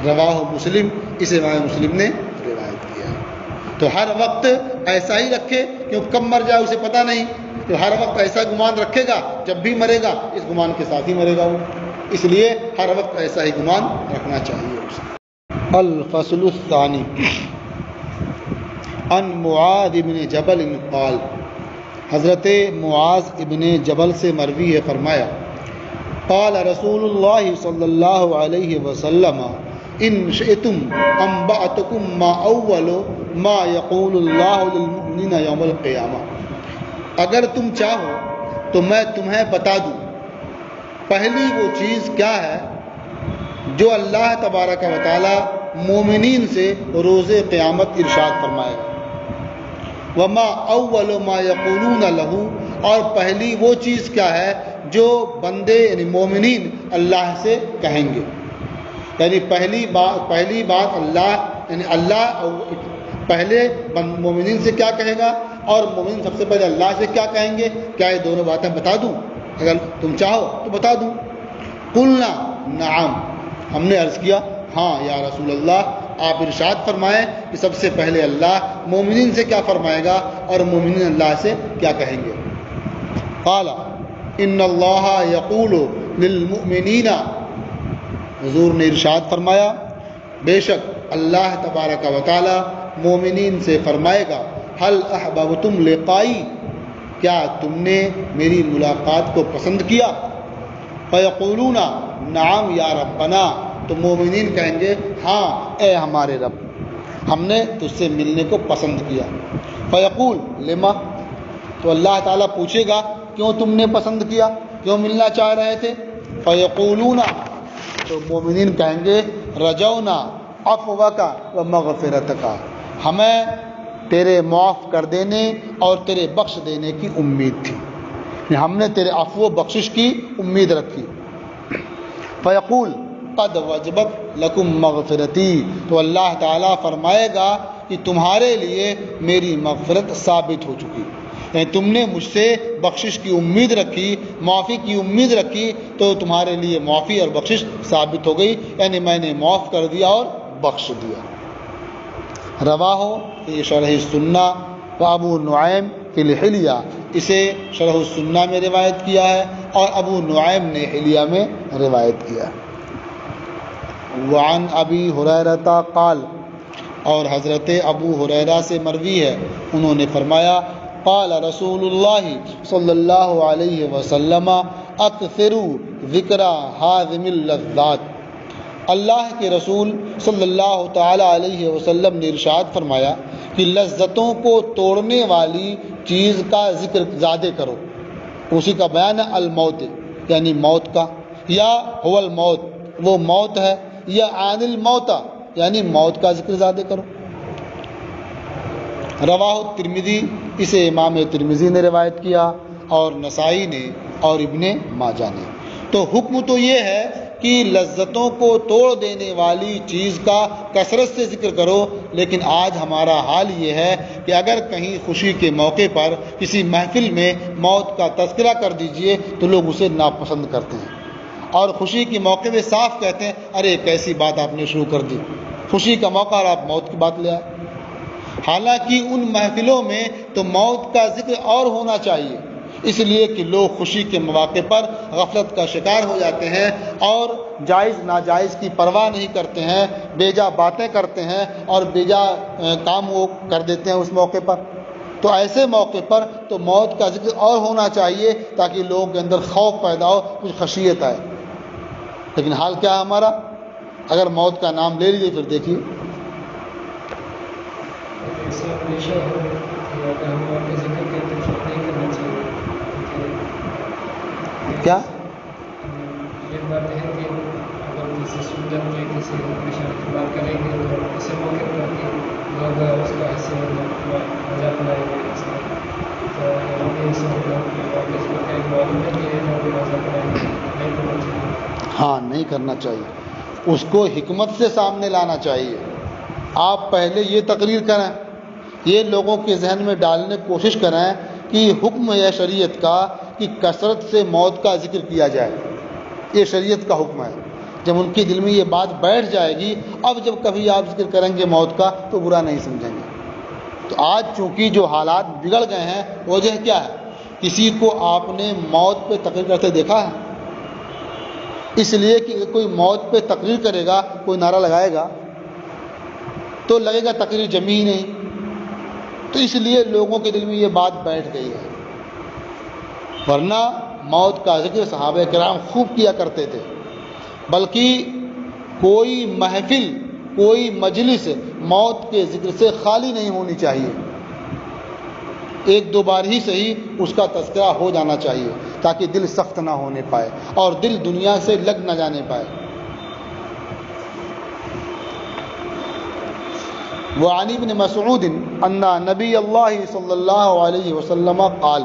رواہ مسلم، اسے امام مسلم نے روایت کیا. تو ہر وقت ایسا ہی رکھے، کیونکہ کب مر جائے اسے پتہ نہیں. تو ہر وقت ایسا گمان رکھے گا، جب بھی مرے گا اس گمان کے ساتھ ہی مرے گا وہ. اس لیے ہر وقت ایسا ہی گمان رکھنا چاہیے اسے. الفصل الثانی عن معاذ بن جبل قال، حضرت معاذ ابن جبل سے مروی ہے، فرمایا قال رسول اللہ صلی اللہ علیہ وسلم ان شئتم انبأتکم ما اول ما یقول اللہ للمؤمنین یوم القیامہ، اگر تم چاہو تو میں تمہیں بتا دوں پہلی وہ چیز کیا ہے جو اللہ تبارک و تعالی مومنین سے روز قیامت ارشاد فرمائے گا، وما اول ما یقولون لہ، اور پہلی وہ چیز کیا ہے جو بندے یعنی مومنین اللہ سے کہیں گے، یعنی پہلی بات اللہ یعنی اللہ پہلے مومنین سے کیا کہے گا اور مومنین سب سے پہلے اللہ سے کیا کہیں گے، کیا یہ دونوں باتیں بتا دوں؟ اگر تم چاہو تو بتا دوں۔ قلنا نعم، ہم نے عرض کیا ہاں یا رسول اللہ، آپ ارشاد فرمائیں کہ سب سے پہلے اللہ مومنین سے کیا فرمائے گا اور مومنین اللہ سے کیا کہیں گے۔ قال ان اللہ یقول للمؤمنین، حضور نے ارشاد فرمایا بے شک اللہ تبارک و تعالی مومنین سے فرمائے گا هل احببتم لقائی، کیا تم نے میری ملاقات کو پسند کیا؟ فیقولون نعم یا ربنا، تو مومنین کہیں گے ہاں اے ہمارے رب، ہم نے تجھ سے ملنے کو پسند کیا۔ فیقول لما، تو اللہ تعالیٰ پوچھے گا کیوں تم نے پسند کیا، کیوں ملنا چاہ رہے تھے؟ فیقولون، تو مومنین کہیں گے رجونا عفوک و مغفرتک، ہمیں تیرے معاف کر دینے اور تیرے بخش دینے کی امید تھی، ہم نے تیرے عفو و بخشش کی امید رکھی۔ فیقول قد وجبت لکم مغفرتی، تو اللہ تعالیٰ فرمائے گا کہ تمہارے لیے میری مغفرت ثابت ہو چکی، یعنی تم نے مجھ سے بخشش کی امید رکھی، معافی کی امید رکھی، تو تمہارے لیے معافی اور بخشش ثابت ہو گئی، یعنی میں نے معاف کر دیا اور بخش دیا۔ رواہ فی شرح السنہ و ابو نعیم فی الحلیہ، اسے شرح السنہ میں روایت کیا ہے اور ابو نعیم نے حلیہ میں روایت کیا ہے۔ وعن ابی ہریرہ قال، اور حضرت ابو ہریرہ سے مروی ہے، انہوں نے فرمایا قال رسول اللہ صلی اللہ علیہ وسلم اکثروا ذکر ہاضم اللذات، اللہ کے رسول صلی اللہ تعالی علیہ وسلم نے ارشاد فرمایا کہ لذتوں کو توڑنے والی چیز کا ذکر زیادہ کرو، اسی کا بیان ہے الموت، یعنی موت کا، یا هو الموت، وہ موت ہے، یا عن الموت، یعنی موت کا ذکر زیادہ کرو۔ رواہ ترمذی، اسے امام ترمذی نے روایت کیا اور نسائی نے اور ابن ماجہ نے۔ تو حکم تو یہ ہے کہ لذتوں کو توڑ دینے والی چیز کا کثرت سے ذکر کرو، لیکن آج ہمارا حال یہ ہے کہ اگر کہیں خوشی کے موقع پر کسی محفل میں موت کا تذکرہ کر دیجئے تو لوگ اسے ناپسند کرتے ہیں، اور خوشی کے موقع پہ صاف کہتے ہیں ارے کیسی بات آپ نے شروع کر دی، خوشی کا موقع اور آپ موت کی بات لے آئے۔ حالانکہ ان محفلوں میں تو موت کا ذکر اور ہونا چاہیے، اس لیے کہ لوگ خوشی کے مواقع پر غفلت کا شکار ہو جاتے ہیں اور جائز ناجائز کی پرواہ نہیں کرتے ہیں، بے جا باتیں کرتے ہیں اور بے جا کام وہ کر دیتے ہیں اس موقع پر۔ تو ایسے موقع پر تو موت کا ذکر اور ہونا چاہیے تاکہ لوگوں کے اندر خوف پیدا ہو، کچھ خشیت آئے۔ لیکن حال کیا ہے ہمارا؟ اگر موت کا نام لے لیجیے پھر دیکھیے کیا ایک بات ہے کہ اگر کسی سنت میں کسی بات کریں گے تو ایسے موقع پر کہ لوگ اس کا ایسے مذاق اڑائیں گے، تو ہمیں اس معلوم ہے کہ لوگ مذاق اڑائیں گے، نہیں کرنا چاہیے۔ ہاں نہیں کرنا چاہیے، اس کو حکمت سے سامنے لانا چاہیے۔ آپ پہلے یہ تقریر کریں، یہ لوگوں کے ذہن میں ڈالنے کی کوشش کریں کہ حکم ہے شریعت کا کہ کثرت سے موت کا ذکر کیا جائے، یہ شریعت کا حکم ہے۔ جب ان کے دل میں یہ بات بیٹھ جائے گی، اب جب کبھی آپ ذکر کریں گے موت کا تو برا نہیں سمجھیں گے۔ تو آج چونکہ جو حالات بگڑ گئے ہیں، وجہ کیا ہے؟ کسی کو آپ نے موت پہ تقریر کرتے دیکھا ہے؟ اس لیے کہ کوئی موت پہ تقریر کرے گا، کوئی نعرہ لگائے گا، تو لگے گا تقریر جمی ہی نہیں. تو اس لیے لوگوں کے دل میں یہ بات بیٹھ گئی ہے. ورنہ موت کا ذکر صحابہ کرام خوب کیا کرتے تھے. بلکہ کوئی محفل، کوئی مجلس موت کے ذکر سے خالی نہیں ہونی چاہیے. ایک دو بار ہی صحیح اس کا تذکرہ ہو جانا چاہیے تاکہ دل سخت نہ ہونے پائے اور دل دنیا سے لگ نہ جانے پائے. وعن ابن مسعود ان نبی اللہ صلی اللہ علیہ وسلم قال،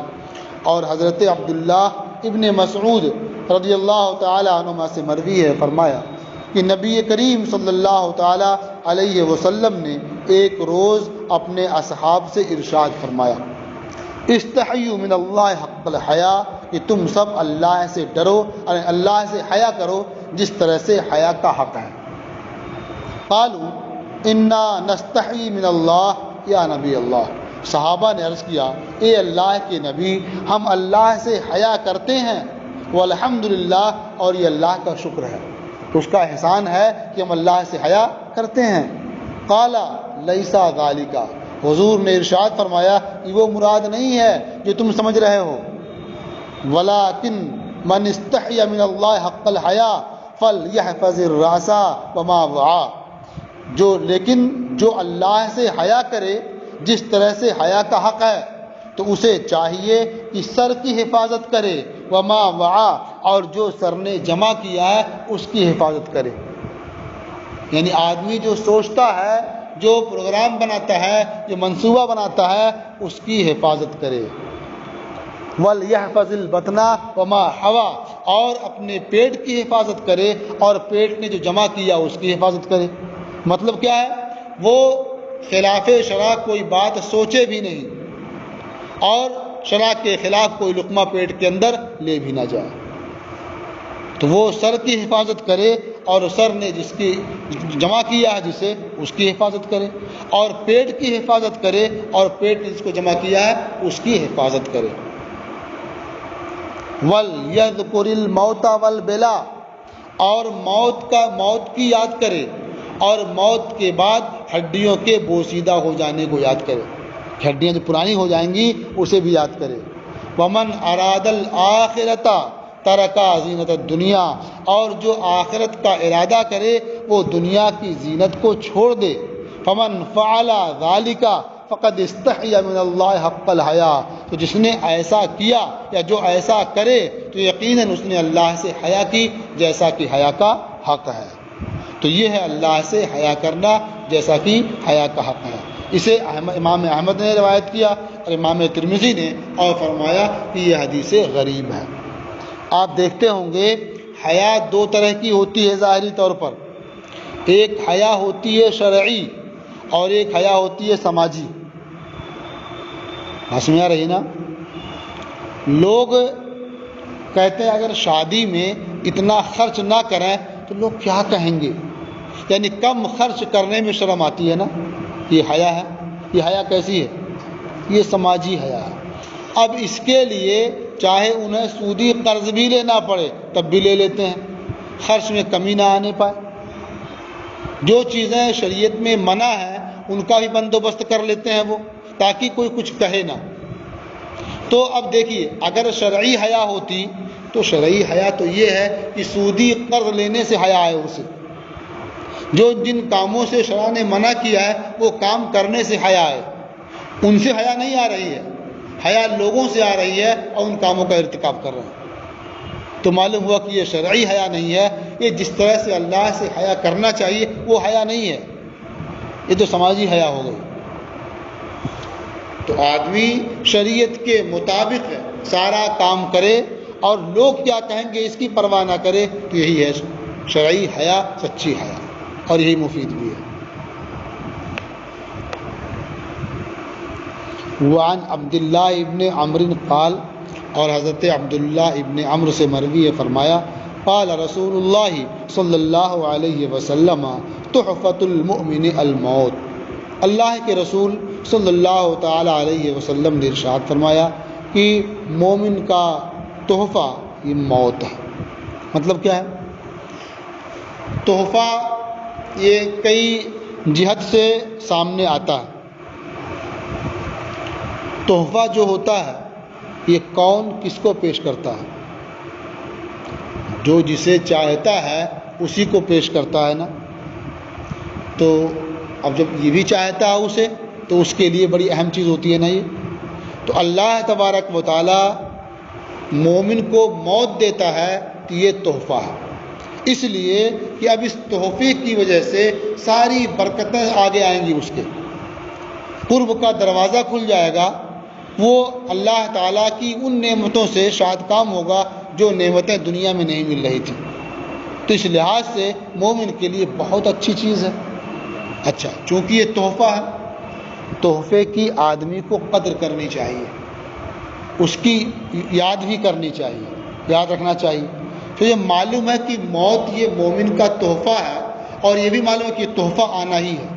اور حضرت عبداللہ ابن مسعود رضی اللہ تعالی عنہما سے مروی ہے، فرمایا کہ نبی کریم صلی اللہ تعالی علیہ وسلم نے ایک روز اپنے اصحاب سے ارشاد فرمایا، استحیوا من اللہ حق الحیا، کہ تم سب اللہ سے ڈرو، اللہ سے حیا کرو جس طرح سے حیا کا حق ہے. قالوا انا نستحی من اللہ یا نبی اللہ، صحابہ نے عرض کیا، اے اللہ کے نبی، ہم اللہ سے حیا کرتے ہیں، والحمدللہ، اور یہ اللہ کا شکر ہے، اس کا احسان ہے کہ ہم اللہ سے حیا کرتے ہیں. قال لیس ذالک، حضور نے ارشاد فرمایا کہ وہ مراد نہیں ہے جو تم سمجھ رہے ہو، ولکن من استحی من اللہ حق الحیا فلیحفظ الراس وما وعى، لیکن جو اللہ سے حیا کرے جس طرح سے حیا کا حق ہے تو اسے چاہیے کہ سر کی حفاظت کرے، وما وعى، اور جو سر نے جمع کیا ہے اس کی حفاظت کرے. یعنی آدمی جو سوچتا ہے، جو پروگرام بناتا ہے، جو منصوبہ بناتا ہے، اس کی حفاظت کرے. وَلْيَحْفَظِ الْبَطْنَ وَمَا حَوَى، اور اپنے پیٹ کی حفاظت کرے اور پیٹ نے جو جمع کیا اس کی حفاظت کرے. مطلب کیا ہے؟ وہ خلاف شرع کوئی بات سوچے بھی نہیں اور شرع کے خلاف کوئی لقمہ پیٹ کے اندر لے بھی نہ جائے. تو وہ سر کی حفاظت کرے اور سر نے جس کی جمع کیا ہے جسے، اس کی حفاظت کرے، اور پیٹ کی حفاظت کرے اور پیٹ نے جس کو جمع کیا ہے اس کی حفاظت کرے. وَلْيَذْكُرِ الْمَوْتَ وَالْبَلَا، اور موت کی یاد کرے اور موت کے بعد ہڈیوں کے بوسیدہ ہو جانے کو یاد کرے، ہڈیاں جو پرانی ہو جائیں گی اسے بھی یاد کرے. وَمَنْ أَرَادَ الْآخِرَةَ تَرَكَ زِينَةَ الدُّنْيَا، اور جو آخرت کا ارادہ کرے وہ دنیا کی زینت کو چھوڑ دے. فَمَنْ فَعَلَ ذَلِكَ فقد استحیا من اللہ حق الحیا، تو جس نے ایسا کیا یا جو ایسا کرے تو یقیناً اس نے اللہ سے حیا کی جیسا کہ حیا کا حق ہے. تو یہ ہے اللہ سے حیا کرنا جیسا کہ حیا کا حق ہے. اسے امام احمد نے روایت کیا اور امام ترمذی نے، اور فرمایا کہ یہ حدیث غریب ہے. آپ دیکھتے ہوں گے حیا دو طرح کی ہوتی ہے ظاہری طور پر، ایک حیا ہوتی ہے شرعی اور ایک حیا ہوتی ہے سماجی. سمجھ آ رہی نا؟ لوگ کہتے ہیں اگر شادی میں اتنا خرچ نہ کریں تو لوگ کیا کہیں گے، یعنی کم خرچ کرنے میں شرم آتی ہے نا. یہ حیا ہے. یہ حیا کیسی ہے؟ یہ سماجی حیا ہے. اب اس کے لیے چاہے انہیں سودی قرض بھی لینا پڑے تب بھی لے لیتے ہیں، خرچ میں کمی نہ آنے پائے. جو چیزیں شریعت میں منع ہیں ان کا بھی بندوبست کر لیتے ہیں وہ، تاکہ کوئی کچھ کہے نہ. تو اب دیکھیے اگر شرعی حیا ہوتی تو شرعی حیا تو یہ ہے کہ سودی قرض لینے سے حیا ہے اسے، جو جن کاموں سے شرع نے منع کیا ہے وہ کام کرنے سے حیا ہے. ان سے حیا نہیں آ رہی ہے، حیا لوگوں سے آ رہی ہے اور ان کاموں کا ارتکاب کر رہے ہیں. تو معلوم ہوا کہ یہ شرعی حیا نہیں ہے، یہ جس طرح سے اللہ سے حیا کرنا چاہیے وہ حیا نہیں ہے، یہ تو سماجی حیا ہو گئی. تو آدمی شریعت کے مطابق سارا کام کرے اور لوگ کیا کہیں گے اس کی پرواہ نہ کرے، تو یہی ہے شرعی حیا، سچی حیا، اور یہی مفید بھی ہے. وعن عبداللہ ابن عمرو قال، اور حضرت عبداللہ ابن عمرو سے مروی ہے، فرمایا قال رسول اللہ صلی اللہ علیہ وسلم تحفۃ المؤمن الموت، اللہ کے رسول صلی اللہ تعالی علیہ وسلم نے ارشاد فرمایا کہ مومن کا تحفہ یہ موت ہے. مطلب کیا ہے؟ تحفہ یہ کئی جہت سے سامنے آتا ہے۔ تحفہ جو ہوتا ہے یہ کون کس کو پیش کرتا ہے؟ جو جسے چاہتا ہے اسی کو پیش کرتا ہے نا۔ تو اب جب یہ بھی چاہتا ہے اسے تو اس کے لیے بڑی اہم چیز ہوتی ہے نا یہ۔ تو اللہ تبارک و تعالی مومن کو موت دیتا ہے کہ یہ تحفہ ہے، اس لیے کہ اب اس تحفے کی وجہ سے ساری برکتیں آگے آئیں گی، اس کے قرب کا دروازہ کھل جائے گا، وہ اللہ تعالیٰ کی ان نعمتوں سے شاد کام ہوگا جو نعمتیں دنیا میں نہیں مل رہی تھیں۔ تو اس لحاظ سے مومن کے لیے بہت اچھی چیز ہے۔ اچھا، چونکہ یہ تحفہ ہے، تحفے کی آدمی کو قدر کرنی چاہیے، اس کی یاد بھی کرنی چاہیے، یاد رکھنا چاہیے۔ تو یہ معلوم ہے کہ موت یہ مومن کا تحفہ ہے، اور یہ بھی معلوم ہے کہ یہ تحفہ آنا ہی ہے،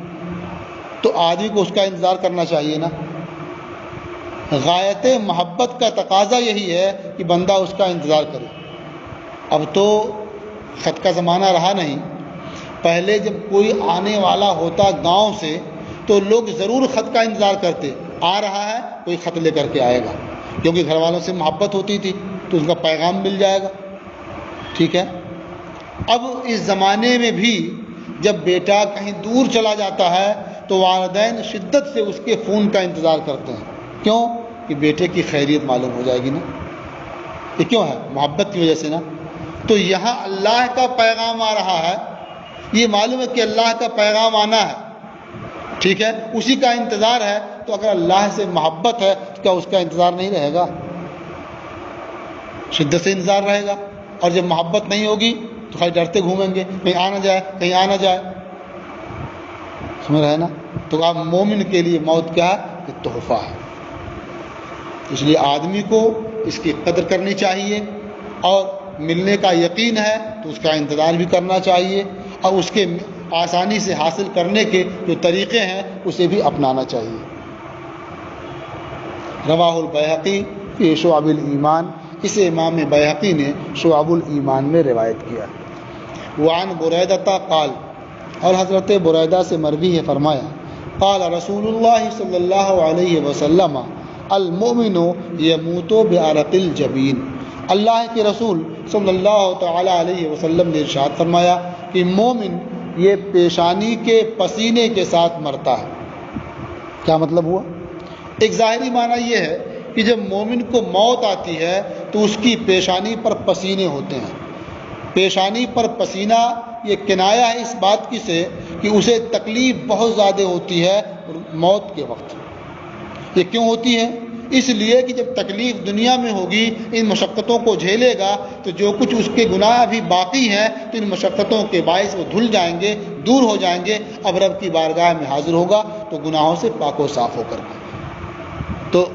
تو آدمی کو اس کا انتظار کرنا چاہیے نا۔ غایت محبت کا تقاضا یہی ہے کہ بندہ اس کا انتظار کرے۔ اب تو خط کا زمانہ رہا نہیں، پہلے جب کوئی آنے والا ہوتا گاؤں سے تو لوگ ضرور خط کا انتظار کرتے، آ رہا ہے کوئی خط لے کر کے آئے گا، کیونکہ گھر والوں سے محبت ہوتی تھی تو اس کا پیغام مل جائے گا، ٹھیک ہے۔ اب اس زمانے میں بھی جب بیٹا کہیں دور چلا جاتا ہے تو والدین شدت سے اس کے فون کا انتظار کرتے ہیں، کیوں؟ کہ بیٹے کی خیریت معلوم ہو جائے گی نا۔ یہ کیوں ہے؟ محبت کی وجہ سے نا۔ تو یہاں اللہ کا پیغام آ رہا ہے، یہ معلوم ہے کہ اللہ کا پیغام آنا ہے، ٹھیک ہے، اسی کا انتظار ہے۔ تو اگر اللہ سے محبت ہے تو کیا اس کا انتظار نہیں رہے گا؟ شدت سے انتظار رہے گا۔ اور جب محبت نہیں ہوگی تو خالی ڈرتے گھومیں گے، کہیں آ نہ جائے، کہیں آ نہ جائے، سمجھ رہے ہیں نا۔ تو آپ مومن کے لیے موت کیا ہے؟ یہ تحفہ ہے، اس لیے آدمی کو اس کی قدر کرنی چاہیے، اور ملنے کا یقین ہے تو اس کا انتظار بھی کرنا چاہیے، اور اس کے آسانی سے حاصل کرنے کے جو طریقے ہیں اسے بھی اپنانا چاہیے۔ رواہ البیہقی فی شعب الایمان، اسے امام بیہقی نے شعب الایمان میں روایت کیا۔ وعن بریدہ قال، اور حضرت بریدہ سے مروی ہے، فرمایا قال رسول اللہ صلی اللہ علیہ وسلم المؤمن یموت بعرق الجبین، اللہ کے رسول صلی اللہ تعالی علیہ وسلم نے ارشاد فرمایا کہ مومن یہ پیشانی کے پسینے کے ساتھ مرتا ہے۔ کیا مطلب ہوا؟ ایک ظاہری معنی یہ ہے کہ جب مومن کو موت آتی ہے تو اس کی پیشانی پر پسینے ہوتے ہیں۔ پیشانی پر پسینہ یہ کنایا ہے اس بات کی سے کہ اسے تکلیف بہت زیادہ ہوتی ہے موت کے وقت۔ یہ کیوں ہوتی ہے؟ اس لیے کہ جب تکلیف دنیا میں ہوگی، ان مشقتوں کو جھیلے گا تو جو کچھ اس کے گناہ ابھی باقی ہیں تو ان مشقتوں کے باعث وہ دھل جائیں گے، دور ہو جائیں گے، اب رب کی بارگاہ میں حاضر ہوگا تو گناہوں سے پاک و صاف ہو کر کے۔ تو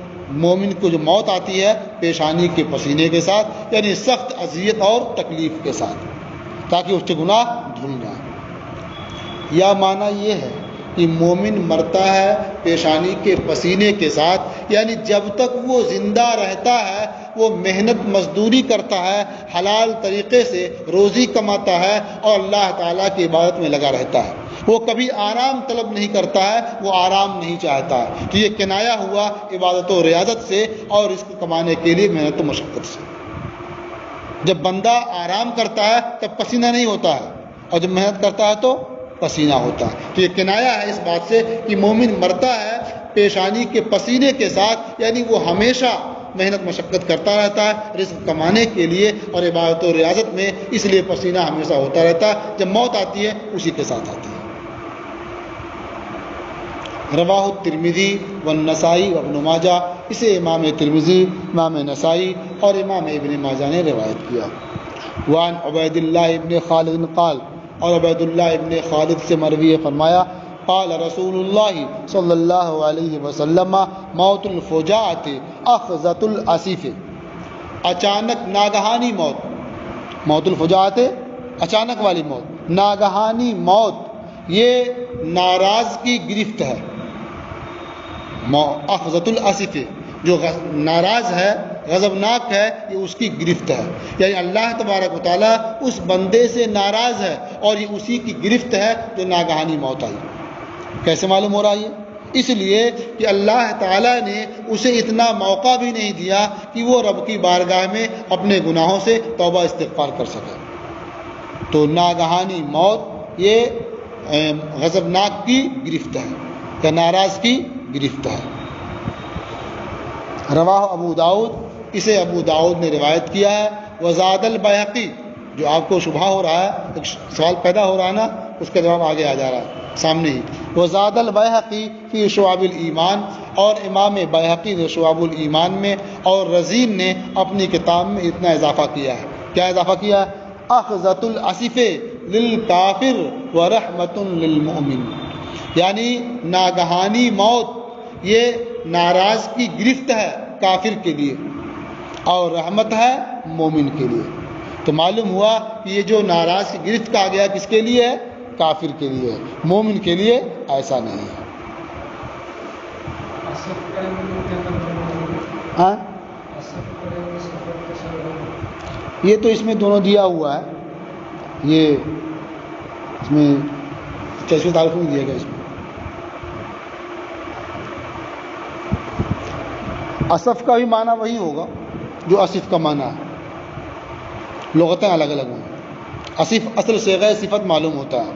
مومن کو جو موت آتی ہے پیشانی کے پسینے کے ساتھ، یعنی سخت اذیت اور تکلیف کے ساتھ، تاکہ اس کے گناہ دھل جائیں۔ یا معنی یہ ہے کہ مومن مرتا ہے پیشانی کے پسینے کے ساتھ، یعنی جب تک وہ زندہ رہتا ہے وہ محنت مزدوری کرتا ہے، حلال طریقے سے روزی کماتا ہے اور اللہ تعالیٰ کی عبادت میں لگا رہتا ہے، وہ کبھی آرام طلب نہیں کرتا ہے، وہ آرام نہیں چاہتا ہے۔ تو یہ کنایا ہوا عبادت و ریاضت سے اور اس کو کمانے کے لیے محنت و مشقت سے۔ جب بندہ آرام کرتا ہے تب پسینہ نہیں ہوتا ہے، اور جب محنت کرتا ہے تو پسینہ ہوتا ہے۔ تو یہ کنایا ہے اس بات سے کہ مومن مرتا ہے پیشانی کے پسینے کے ساتھ، یعنی وہ ہمیشہ محنت مشقت کرتا رہتا ہے رزق کمانے کے لیے اور عبادت و ریاضت میں، اس لیے پسینہ ہمیشہ ہوتا رہتا ہے۔ جب موت آتی ہے اسی کے ساتھ آتی ہے۔ رواہ الترمذی والنسائی وابن ماجہ، اسے امام ترمذی، امام نسائی اور امام ابن ماجہ نے روایت کیا۔ وعن عبید اللہ ابن خالد قال، اور عبید اللہ ابن خالد سے مروی ہے، فرمایا قال رسول اللہ صلی اللہ علیہ وسلم موت الفجاعت اخذت الاسف، اچانک ناگہانی موت، موت الفجاعت اچانک والی موت، ناگہانی موت یہ ناراض کی گرفت ہے۔ اخذت الاسف جو ناراض ہے، غضبناک ہے، یہ اس کی گرفت ہے، یعنی اللہ تبارک و تعالیٰ اس بندے سے ناراض ہے اور یہ اسی کی گرفت ہے جو ناگہانی موت آئی۔ کیسے معلوم ہو رہا ہے؟ اس لیے کہ اللہ تعالیٰ نے اسے اتنا موقع بھی نہیں دیا کہ وہ رب کی بارگاہ میں اپنے گناہوں سے توبہ استغفار کر سکے۔ تو ناگہانی موت یہ غضبناک کی گرفت ہے یا ناراض کی گرفت ہے۔ رواہ ابو داؤد، اسے ابو داؤد نے روایت کیا ہے۔ وزاد البیہقی، جو آپ کو شبہ ہو رہا ہے، ایک سوال پیدا ہو رہا ہے نا، اس کا جواب آگے آ جا رہا ہے سامنے ہی۔ وزاد البیہقی فی شعب الایمان، اور امام بیہقی نے شعب الایمان میں اور رزین نے اپنی کتاب میں اتنا اضافہ کیا ہے۔ کیا اضافہ کیا ہے؟ اخذۃ الاسف للکافر ورحمۃ للمؤمن، یعنی ناگہانی موت یہ ناراض کی گرفت ہے کافر کے لیے اور رحمت ہے مومن کے لیے۔ تو معلوم ہوا کہ یہ جو ناراض کی گرفت کہا گیا کس کے لیے ہے؟ کافر کے لیے ہے، مومن کے لیے ایسا نہیں ہے۔ ہاں یہ تو اس میں دونوں دیا ہوا ہے، یہ اس میں چشمے تعارف نہیں دیا گیا اس میں۔ اسف کا بھی معنی وہی ہوگا جو اسف کا معنی ہے، لغتیں الگ الگ ہیں۔ اسف اصل صیغہ صفت معلوم ہوتا ہے،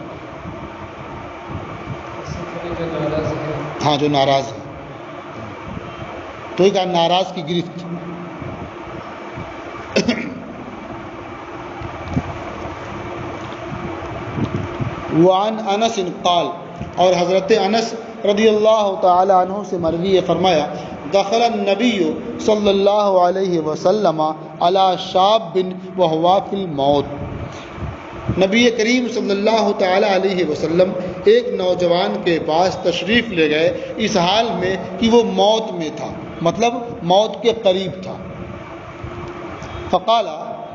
ہاں جو ناراض ہے، تو ایک ناراض کی گرفت۔ وعن انس قال، اور حضرت انس رضی اللہ تعالی عنہ سے مروی ہے، فرمایا دخل النبی صلی اللہ علیہ وسلم علی شاب وہو فی الموت، نبی کریم صلی اللہ تعالی علیہ وسلم ایک نوجوان کے پاس تشریف لے گئے اس حال میں کہ وہ موت میں تھا، مطلب موت کے قریب تھا۔ فقال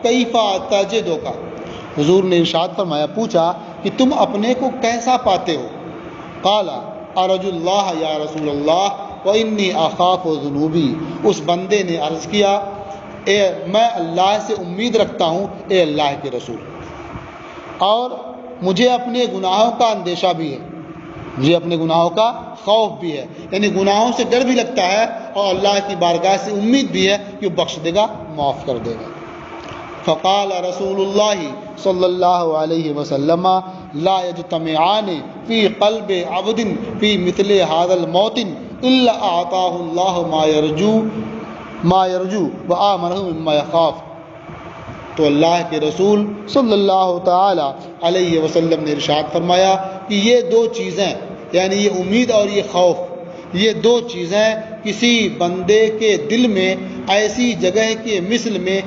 کیف تجدک، حضور نے ارشاد فرمایا، پوچھا کہ تم اپنے کو کیسا پاتے ہو؟ قال ارجو اللہ یا رسول اللہ وانی اخاف ذنوبی، اس بندے نے عرض کیا میں اللہ سے امید رکھتا ہوں اے اللہ کے رسول، اور مجھے اپنے گناہوں کا اندیشہ بھی ہے، مجھے اپنے گناہوں کا خوف بھی ہے، یعنی گناہوں سے ڈر بھی لگتا ہے اور اللہ کی بارگاہ سے امید بھی ہے کہ وہ بخش دے گا، معاف کر دے گا۔ فقال رسول اللہ صلی اللہ علیہ وسلم لا یجتمعان فی قلب عبد فی مثل هذا الموت الا اعطاه اللہ ما یرجو وآمنہ مما یخاف۔ تو اللہ کے رسول صلی اللہ تعالی علیہ وسلم نے ارشاد فرمایا کہ یہ دو چیزیں، یعنی یہ امید اور یہ خوف، یہ دو چیزیں کسی بندے کے دل میں ایسی جگہ کے مثل میں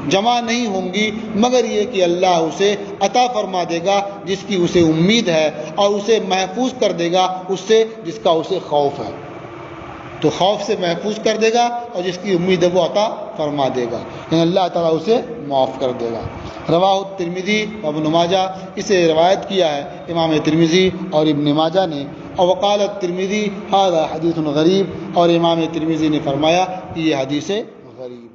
جمع نہیں ہوں گی مگر یہ کہ اللہ اسے عطا فرما دے گا جس کی اسے امید ہے، اور اسے محفوظ کر دے گا اس سے جس کا اسے خوف ہے۔ تو خوف سے محفوظ کر دے گا اور جس کی امید ہے وہ عطا فرما دے گا، یعنی اللہ تعالیٰ اسے معاف کر دے گا۔ رواہ الترمذی ابن ماجہ، اسے روایت کیا ہے امام ترمذی اور ابن ماجہ نے۔ اور وقال الترمذی ھذا حدیث غریب، اور امام ترمذی نے فرمایا کہ یہ حدیث غریب